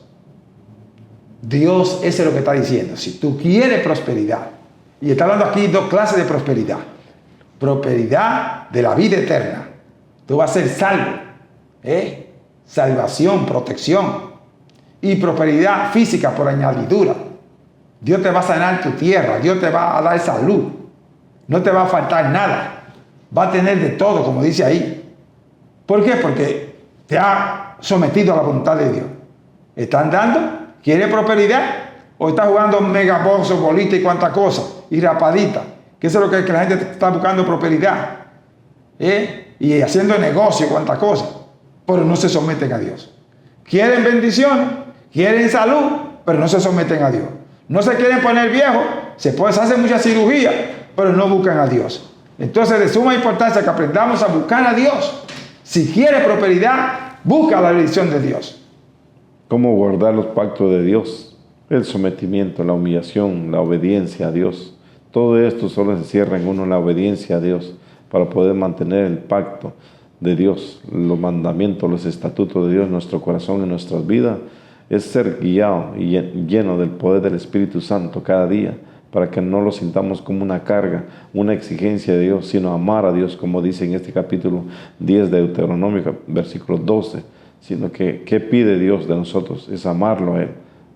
[SPEAKER 1] Dios, eso es lo que está diciendo. Si tú quieres prosperidad, y está hablando aquí 2 clases de prosperidad. Prosperidad de la vida eterna. Tú vas a ser salvo. Salvación, protección. Y prosperidad física por añadidura. Dios te va a sanar tu tierra. Dios te va a dar salud. No te va a faltar nada. Va a tener de todo, como dice ahí. ¿Por qué? Porque te ha sometido a la voluntad de Dios. ¿Están dando? ¿Quiere prosperidad? ¿O está jugando megaboxo, bolita y cuánta cosa? Y rapadita. Que eso es lo que la gente está buscando, prosperidad. Y haciendo negocio, cuánta cosa. Pero no se someten a Dios. Quieren bendiciones, quieren salud, pero no se someten a Dios. No se quieren poner viejos, se hacen mucha cirugía, pero no buscan a Dios. Entonces, de suma importancia que aprendamos a buscar a Dios. Si quiere prosperidad, busca la bendición de Dios.
[SPEAKER 2] ¿Cómo guardar los pactos de Dios? El sometimiento, la humillación, la obediencia a Dios. Todo esto solo se encierra en uno, la obediencia a Dios, para poder mantener el pacto de Dios, los mandamientos, los estatutos de Dios en nuestro corazón, en nuestras vidas. Es ser guiado y lleno del poder del Espíritu Santo cada día, para que no lo sintamos como una carga, una exigencia de Dios, sino amar a Dios, como dice en este capítulo 10 de Deuteronomio, versículo 12, sino que ¿qué pide Dios de nosotros? Es amarlo a Él,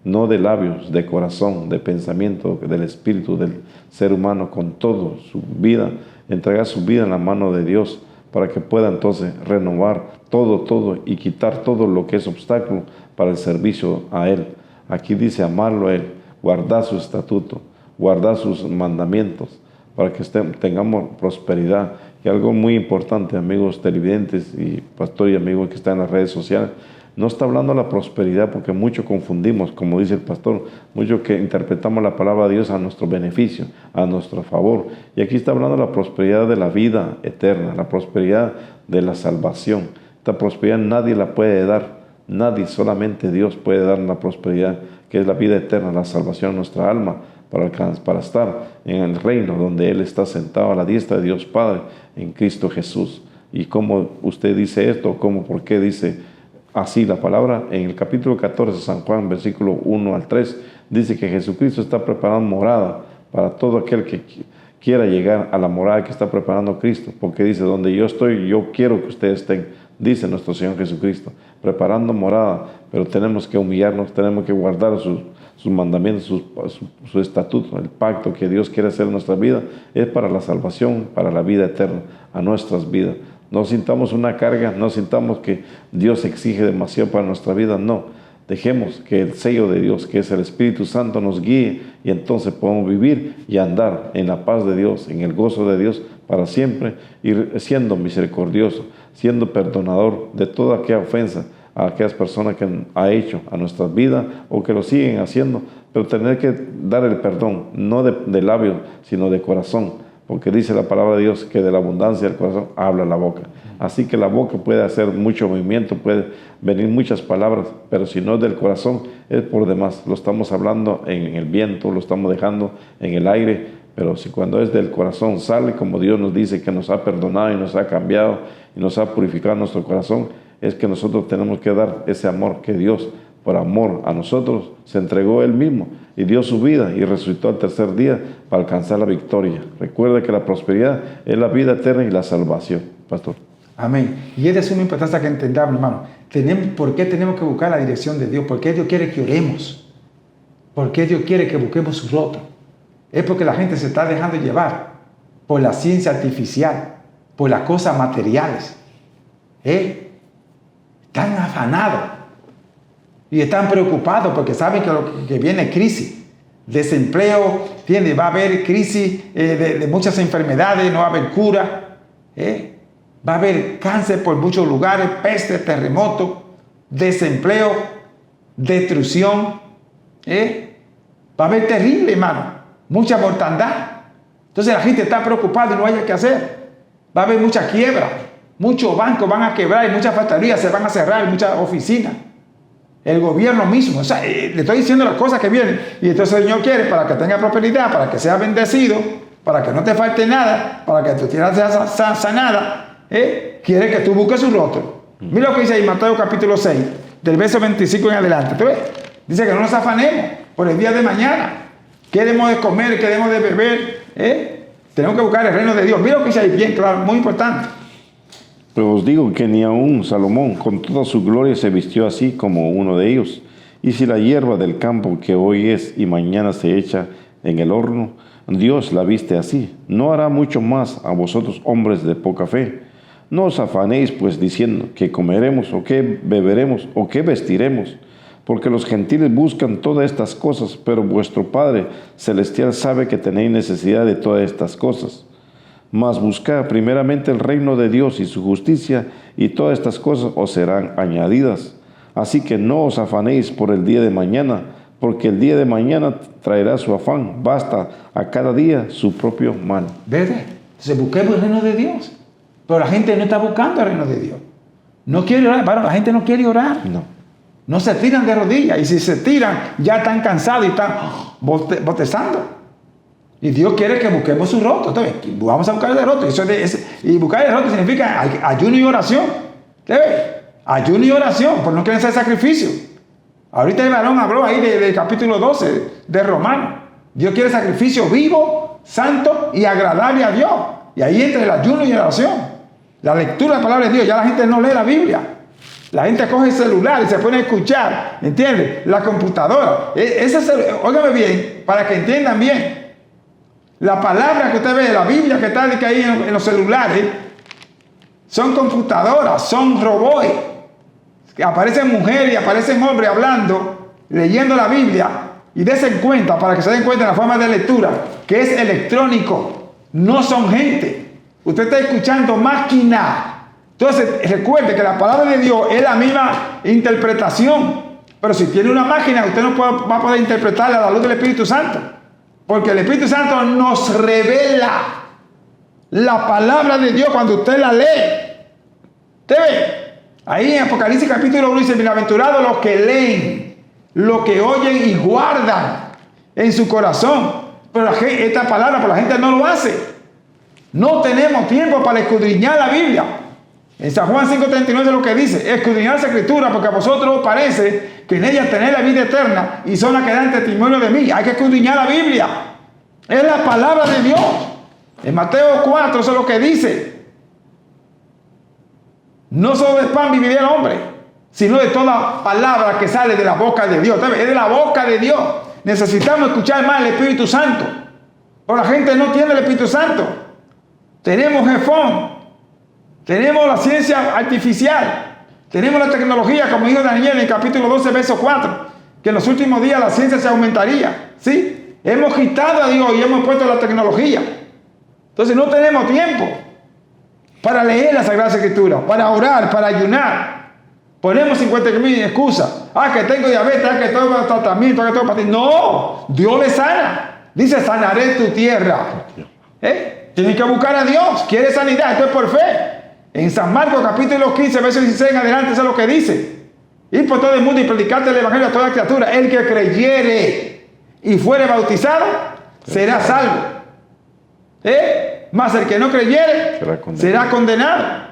[SPEAKER 2] no de labios, de corazón, de pensamiento, del espíritu del ser humano, con todo su vida, entregar su vida en la mano de Dios, para que pueda entonces renovar todo y quitar todo lo que es obstáculo para el servicio a Él. Aquí dice amarlo a Él, guardar su estatuto, guardar sus mandamientos, para que tengamos prosperidad. Y algo muy importante, amigos televidentes y pastor y amigos que están en las redes sociales, no está hablando de la prosperidad, porque mucho confundimos, como dice el pastor, mucho que interpretamos la palabra de Dios a nuestro beneficio, a nuestro favor. Y aquí está hablando de la prosperidad de la vida eterna, la prosperidad de la salvación. Esta prosperidad nadie la puede dar, nadie, solamente Dios puede dar la prosperidad, que es la vida eterna, la salvación de nuestra alma, para estar en el reino donde Él está sentado a la diestra de Dios Padre, en Cristo Jesús. ¿Y cómo usted dice esto? ¿Por qué dice así la palabra? En el capítulo 14 de San Juan, versículo 1 al 3, dice que Jesucristo está preparando morada para todo aquel que quiera llegar a la morada que está preparando Cristo, porque dice, donde yo estoy, yo quiero que ustedes estén, dice nuestro Señor Jesucristo, preparando morada, pero tenemos que humillarnos, tenemos que guardar sus mandamientos, su estatuto, el pacto que Dios quiere hacer en nuestra vida, es para la salvación, para la vida eterna, a nuestras vidas. No sintamos una carga, no sintamos que Dios exige demasiado para nuestra vida, no. Dejemos que el sello de Dios, que es el Espíritu Santo, nos guíe, y entonces podemos vivir y andar en la paz de Dios, en el gozo de Dios para siempre, y siendo misericordioso, siendo perdonador de toda aquella ofensa a aquellas personas que ha hecho a nuestras vidas o que lo siguen haciendo, pero tener que dar el perdón, no de labios, sino de corazón, porque dice la palabra de Dios que de la abundancia del corazón habla la boca. Así que la boca puede hacer mucho movimiento, puede venir muchas palabras, pero si no es del corazón, es por demás. Lo estamos hablando en el viento, lo estamos dejando en el aire, pero si cuando es del corazón sale, como Dios nos dice que nos ha perdonado y nos ha cambiado y nos ha purificado nuestro corazón, es que nosotros tenemos que dar ese amor que Dios, por amor a nosotros, se entregó Él mismo y dio su vida y resucitó al tercer día para alcanzar la victoria. Recuerda que la prosperidad es la vida eterna y la salvación, pastor.
[SPEAKER 1] Amén. Y es de suma importancia que entendamos, hermano, ¿por qué tenemos que buscar la dirección de Dios? ¿Por qué Dios quiere que oremos? ¿Por qué Dios quiere que busquemos su rostro? Es porque la gente se está dejando llevar por la ciencia artificial, por las cosas materiales. Están afanados y están preocupados porque saben que viene crisis, desempleo, va a haber crisis de muchas enfermedades, no va a haber cura. Va a haber cáncer por muchos lugares, peste, terremoto, desempleo, destrucción. Va a haber terrible, hermano, mucha mortandad. Entonces la gente está preocupada y no hay qué hacer. Va a haber mucha quiebra, muchos bancos van a quebrar y muchas factorías se van a cerrar, muchas oficinas. El gobierno mismo, o sea, le estoy diciendo las cosas que vienen. Y entonces el Señor quiere para que tenga prosperidad, para que sea bendecido, para que no te falte nada, para que tu tierra sea sanada. Quiere que tú busques su rostro. Mira lo que dice ahí Mateo capítulo 6, del verso 25 en adelante. ¿Tú ves? Dice que no nos afanemos por el día de mañana. ¿Qué debemos de comer? ¿Qué debemos de beber? Tenemos que buscar el reino de Dios. Mira lo que dice ahí, bien claro, muy importante.
[SPEAKER 2] Pero os digo que ni aun Salomón con toda su gloria se vistió así como uno de ellos. Y si la hierba del campo que hoy es y mañana se echa en el horno, Dios la viste así, ¿no hará mucho más a vosotros hombres de poca fe? No os afanéis pues diciendo que comeremos o que beberemos o que vestiremos, porque los gentiles buscan todas estas cosas, pero vuestro Padre Celestial sabe que tenéis necesidad de todas estas cosas. Mas buscad primeramente el reino de Dios y su justicia, y todas estas cosas os serán añadidas. Así que no os afanéis por el día de mañana, porque el día de mañana traerá su afán. Basta a cada día su propio mal.
[SPEAKER 1] ¿Verdad? Entonces busquemos el reino de Dios. Pero la gente no está buscando el reino de Dios. No quiere orar. Bueno, la gente no quiere orar. No se tiran de rodillas. Y si se tiran, ya están cansados y están bostezando. Y Dios quiere que busquemos su rostro. Entonces, vamos a buscar el rostro. Y buscar el rostro significa ayuno y oración. Ayuno y oración. Porque no quieren hacer sacrificio. Ahorita el varón habló ahí del capítulo 12 de Romanos. Dios quiere sacrificio vivo, santo y agradable a Dios. Y ahí entra el ayuno y la oración. La lectura de la palabra de Dios. Ya la gente no lee la Biblia. La gente coge el celular y se pone a escuchar. ¿Entiendes? La computadora. Óigame bien, para que entiendan bien. La palabra que usted ve, la Biblia que está ahí en los celulares, son computadoras, son robots. Que aparecen mujeres y aparecen hombres hablando, leyendo la Biblia. Y dense cuenta, para que se den cuenta de la forma de lectura, que es electrónico. No son gente. Usted está escuchando máquina. Entonces, recuerde que la palabra de Dios es la misma interpretación. Pero si tiene una máquina, usted no va a poder interpretarla a la luz del Espíritu Santo. Porque el Espíritu Santo nos revela la palabra de Dios cuando usted la lee. ¿Usted ve? Ahí en Apocalipsis capítulo 1 dice, bienaventurados los que leen, los que oyen y guardan en su corazón. Pero esta palabra, la gente no lo hace. No tenemos tiempo para escudriñar la Biblia. En San Juan 5:39 es lo que dice, escudriñar la Escritura, porque a vosotros os parece que en ella tenéis la vida eterna y son las que dan testimonio de mí. Hay que escudriñar la Biblia. Es la palabra de Dios. En Mateo 4 eso es lo que dice. No solo de pan viviría el hombre, sino de toda palabra que sale de la boca de Dios. Es de la boca de Dios. Necesitamos escuchar más el Espíritu Santo. Pero la gente no tiene el Espíritu Santo. Tenemos jefón. Tenemos la ciencia artificial. Tenemos la tecnología, como dijo Daniel en el capítulo 12, verso 4. Que en los últimos días la ciencia se aumentaría. ¿Sí? Hemos quitado a Dios y hemos puesto la tecnología. Entonces no tenemos tiempo para leer la Sagrada Escritura, para orar, para ayunar. Ponemos 50.000 excusas. Que tengo diabetes, que tengo tratamiento, que tengo paciente. No, Dios le sana. Dice, sanaré tu tierra. Tienen que buscar a Dios. Quiere sanidad, esto es por fe. En San Marcos capítulo 15, verso 16 en adelante, eso es lo que dice. Ir por todo el mundo y predicarte el evangelio a toda criatura. El que creyere y fuere bautizado, será salvo. Mas el que no creyere, será condenado.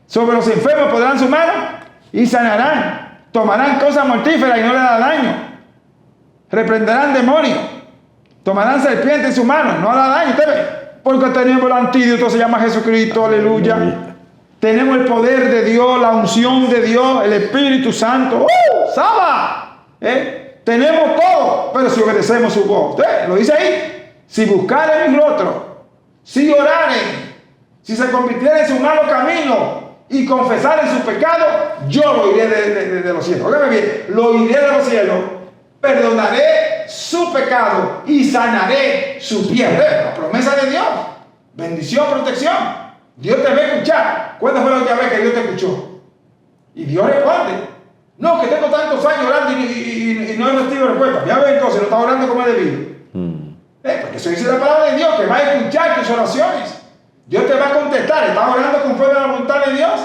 [SPEAKER 1] Sobre los enfermos podrán su mano y sanarán. Tomarán cosas mortíferas y no le dará daño. Reprenderán demonios. Tomarán serpientes en su mano, no hará daño. ¿Usted ve? Porque tenemos el antídoto, se llama Jesucristo, aleluya. Tenemos el poder de Dios, la unción de Dios, el Espíritu Santo. ¡Saba! Tenemos todo, pero si obedecemos su voz. Lo dice ahí. Si buscaren mi rostro, si oraren, si se convirtieren en su malo camino y confesaren su pecado, yo lo iré de los cielos. Óigame bien, lo iré de los cielos, perdonaré su pecado y sanaré su tierra. La promesa de Dios. Bendición, protección. Dios te va a escuchar. ¿Cuándo fue la última vez que Dios te escuchó? Y Dios responde. No, que tengo tantos años orando y no he recibido respuesta. Ya ven, entonces no está orando como es debido. Porque eso dice la palabra de Dios, que va a escuchar tus oraciones. Dios te va a contestar. ¿Estás orando conforme a la voluntad de Dios?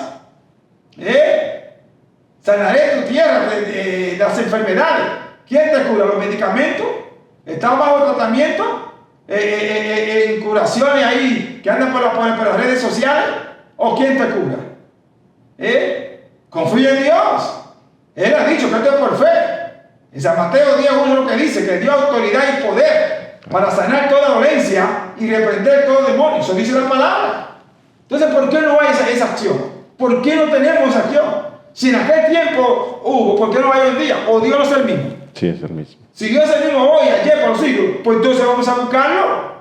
[SPEAKER 1] Sanaré tu tierra de las enfermedades. ¿Quién te cura? ¿Los medicamentos? ¿Estás bajo tratamiento? En curaciones ahí que andan por las redes sociales, o quién te cura. Confía en Dios. Él ha dicho que esto es por fe. En San Mateo 10:1 lo que dice, que dio autoridad y poder para sanar toda dolencia y reprender todo demonio. Eso dice la palabra. Entonces, ¿por qué no hay esa acción? ¿Por qué no tenemos esa acción? Si en aquel tiempo hubo, ¿por qué no hay hoy en día? ¿O Dios no es el mismo?
[SPEAKER 2] Sí, es el mismo.
[SPEAKER 1] Si Dios es el mismo hoy, ayer, por los siglos, pues entonces vamos a buscarlo.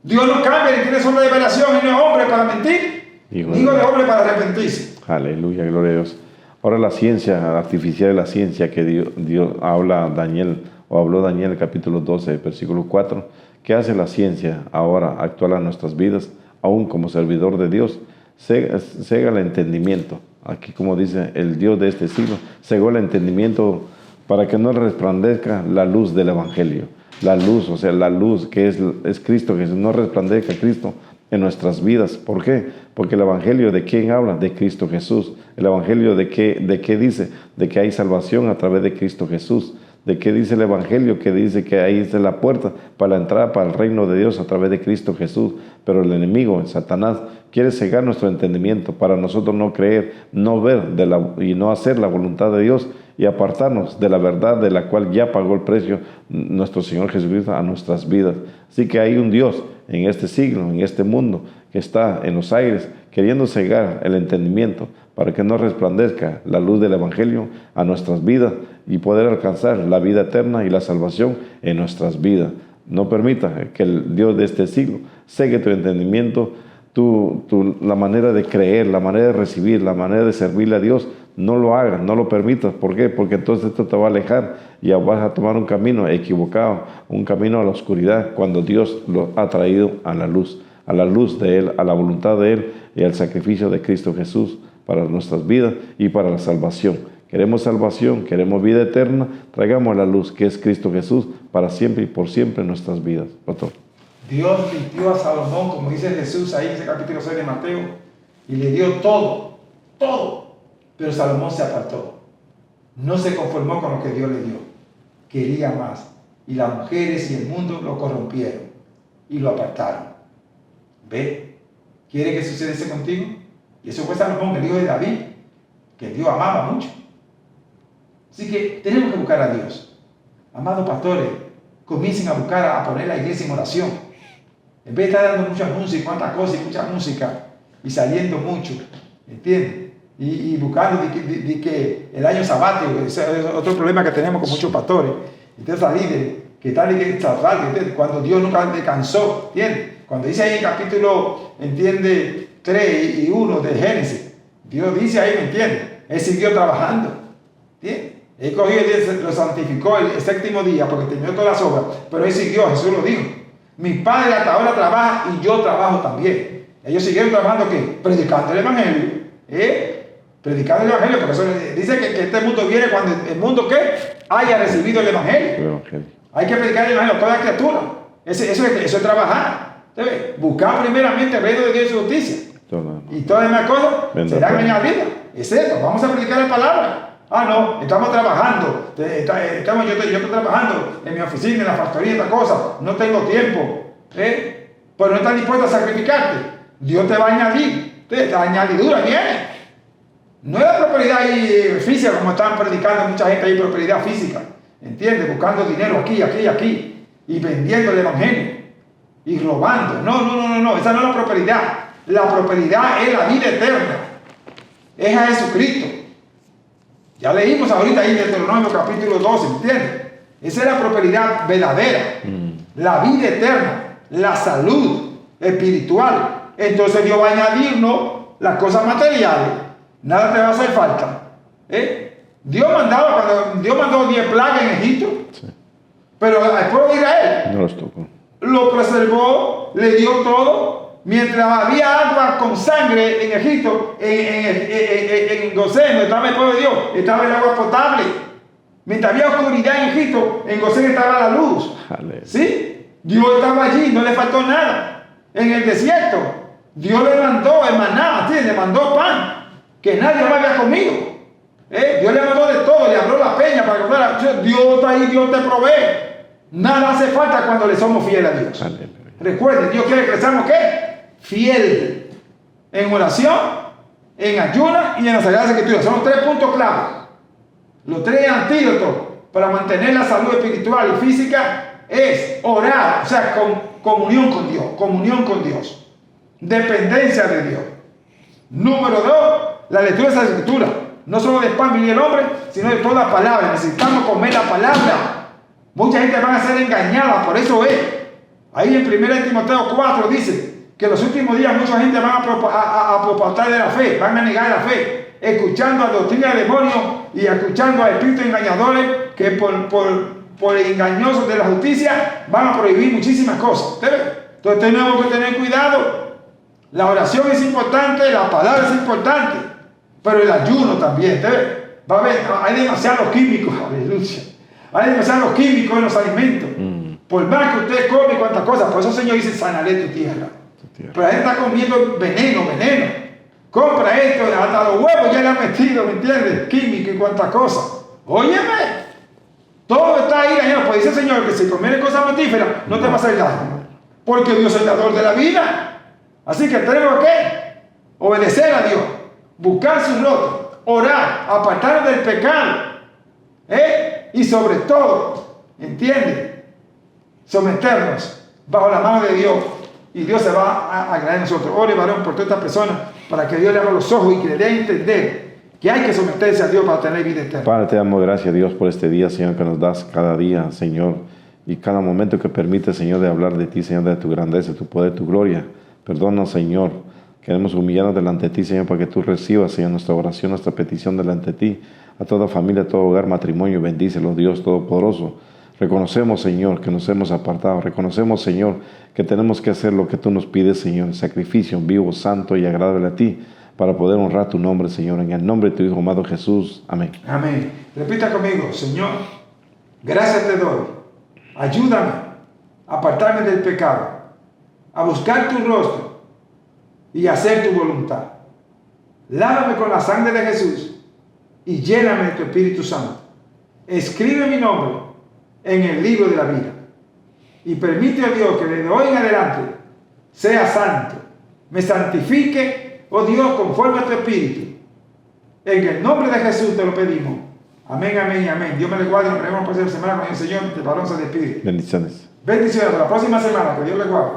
[SPEAKER 1] Dios no cambia, ni tiene sombra de variación, ni no es hombre para mentir, ni hijo de hombre para arrepentirse.
[SPEAKER 2] Aleluya, gloria a Dios. Ahora la ciencia artificial, la ciencia que Dios habla Daniel, o habló Daniel en el capítulo 12, versículo 4. ¿Qué hace la ciencia ahora, actual a nuestras vidas, aún como servidor de Dios? Cega el entendimiento. Aquí, como dice el Dios de este siglo, cegó el entendimiento para que no resplandezca la luz del Evangelio. La luz, o sea, la luz que es Cristo, que no resplandezca Cristo en nuestras vidas. ¿Por qué? Porque el Evangelio, ¿de quién habla? De Cristo Jesús. El Evangelio, ¿de qué dice? De que hay salvación a través de Cristo Jesús. ¿De qué dice el Evangelio? Que dice que ahí es la puerta para la entrada para el reino de Dios a través de Cristo Jesús. Pero el enemigo, Satanás, quiere cegar nuestro entendimiento para nosotros no creer, no ver y no hacer la voluntad de Dios y apartarnos de la verdad de la cual ya pagó el precio nuestro Señor Jesucristo a nuestras vidas. Así que hay un Dios en este siglo, en este mundo, que está en los aires, queriendo cegar el entendimiento para que no resplandezca la luz del Evangelio a nuestras vidas y poder alcanzar la vida eterna y la salvación en nuestras vidas. No permita que el Dios de este siglo cegue tu entendimiento, la manera de creer, la manera de recibir, la manera de servirle a Dios. No lo hagas, no lo permitas. ¿Por qué? Porque entonces esto te va a alejar y vas a tomar un camino equivocado, un camino a la oscuridad, cuando Dios lo ha traído a la luz de Él, a la voluntad de Él y al sacrificio de Cristo Jesús para nuestras vidas y para la salvación. Queremos salvación, queremos vida eterna, traigamos la luz que es Cristo Jesús para siempre y por siempre en nuestras vidas. Pastor.
[SPEAKER 1] Dios vistió a Salomón, como dice Jesús ahí en ese capítulo 6 de Mateo, y le dio todo. Pero Salomón se apartó. No se conformó con lo que Dios le dio. Quería más. Y las mujeres y el mundo lo corrompieron y lo apartaron. ¿Ve? ¿Quiere que sucediese contigo? Y eso fue Salomón, el hijo de David, que Dios amaba mucho. Así que tenemos que buscar a Dios. Amados pastores, comiencen a buscar, a poner la iglesia en oración. En vez de estar dando mucha música, cuántas cosas y mucha música, y saliendo mucho, ¿entiendes? Y buscando de que el año sabático, ese es otro problema que tenemos con muchos pastores. Entonces salir que están en el sabático, cuando Dios nunca descansó, ¿entiendes? Cuando dice ahí en el capítulo, ¿entiende? 3 y 1 de Génesis, Dios dice ahí, ¿me entiendes? Él siguió trabajando, ¿entiendes? Él cogió el día, lo santificó el séptimo día porque terminó todas las obras, pero él siguió, Jesús lo dijo. Mi Padre hasta ahora trabaja y yo trabajo también. Ellos siguieron trabajando, ¿qué? Predicando el Evangelio, Predicar el Evangelio, porque eso dice que este mundo viene cuando el mundo que haya recibido el Evangelio. Hay que predicar el Evangelio a toda criatura. Eso es trabajar. ¿Sabes? Buscar primeramente el reino de Dios y su justicia. Y todas las demás cosas serán añadidas. Es esto, vamos a predicar la palabra. Ah, no, estamos trabajando. Yo estoy trabajando en mi oficina, en la factoría, esta cosa. No tengo tiempo. Pero no estás dispuesto a sacrificarte. Dios te va a añadir. La añadidura viene. No es la prosperidad ahí física, como están predicando mucha gente ahí, prosperidad física. ¿Entiendes? Buscando dinero aquí. Y vendiendo el Evangelio. Y robando. No. Esa no es la prosperidad. La prosperidad es la vida eterna. Es a Jesucristo. Ya leímos ahorita ahí en Deuteronomio capítulo 12, ¿entiendes? Esa es la prosperidad verdadera. La vida eterna. La salud espiritual. Entonces Dios va a añadirnos las cosas materiales. Nada te va a hacer falta. Dios mandó 10 plagas en Egipto. Sí. Pero al pueblo de Israel
[SPEAKER 2] no los tocó.
[SPEAKER 1] Lo preservó, le dio todo. Mientras había agua con sangre en Egipto, en Gosén, donde estaba el pueblo de Dios, estaba el agua potable. Mientras había oscuridad en Egipto, en Gosén estaba la luz. ¿Sí? Dios estaba allí, no le faltó nada. En el desierto, Dios le mandó el maná, ¿sí? Le mandó pan que nadie más había comido. Dios le mandó de todo, le abrió la peña para que fuera. Dios está ahí, Dios te provee. Nada hace falta cuando le somos fieles a Dios. Recuerden, Dios quiere que seamos ¿qué? Fiel. En oración, en ayuno y en las Sagradas Escrituras. Son los 3 puntos claves. Los 3 antídotos para mantener la salud espiritual y física es orar, o sea, comunión con Dios. Dependencia de Dios. Número 2, la lectura de esa escritura. No solo de pan vive el hombre, sino de toda la palabra. Necesitamos comer la palabra. Mucha gente va a ser engañada, por eso es. Ahí en 1 Timoteo 4 dice que en los últimos días mucha gente va a apostar de la fe, van a negar la fe, escuchando a doctrina de demonios y escuchando a espíritus engañadores que por el engañoso de la justicia van a prohibir muchísimas cosas. Entonces tenemos que tener cuidado. La oración es importante, la palabra es importante, pero el ayuno también. Va a haber, hay demasiados químicos, aleluya. Hay demasiados químicos en los alimentos. Por más que usted come cuantas cosas, por eso el Señor dice, sanaré tu tierra. Pero la gente está comiendo veneno. Compra esto, hasta los huevos ya le han metido, ¿me entiendes? Químico y cuantas cosas. Óyeme, todo está ahí dañado. Pues dice el Señor que si comiere cosas mortíferas, no te va a hacer daño. Porque Dios es el dador de la vida. Así que tenemos que obedecer a Dios, buscar su rostro, orar, apartarnos del pecado. Y sobre todo, ¿entiende? Someternos bajo la mano de Dios y Dios se va a agradar a nosotros. Ore, varón, por todas estas personas para que Dios le abra los ojos y que le dé a entender que hay que someterse a Dios para tener vida eterna.
[SPEAKER 2] Padre, te damos gracias, Dios, por este día, Señor, que nos das cada día, Señor, y cada momento que permite, Señor, de hablar de ti, Señor, de tu grandeza, tu poder, tu gloria. Perdónanos, Señor. Queremos humillarnos delante de ti, Señor, para que tú recibas, Señor, nuestra oración, nuestra petición delante de ti. A toda familia, a todo hogar, matrimonio, bendícelo, Dios Todopoderoso. Reconocemos, Señor, que nos hemos apartado. Reconocemos, Señor, que tenemos que hacer lo que tú nos pides, Señor. Sacrificio vivo, santo y agradable a ti, para poder honrar tu nombre, Señor. En el nombre de tu Hijo amado Jesús. Amén.
[SPEAKER 1] Amén. Repita conmigo, Señor, gracias te doy. Ayúdame a apartarme del pecado, a buscar tu rostro y hacer tu voluntad. Lávame con la sangre de Jesús y lléname de tu Espíritu Santo. Escribe mi nombre en el libro de la vida y permite a Dios que desde hoy en adelante sea santo, me santifique, oh Dios, conforme a tu Espíritu. En el nombre de Jesús te lo pedimos. Amén, amén y amén. Dios me le guarde. Nos veremos la próxima semana con el Señor. De varón se despide.
[SPEAKER 2] Bendiciones.
[SPEAKER 1] Bendiciones. Hasta la próxima semana. Que Dios le guarde.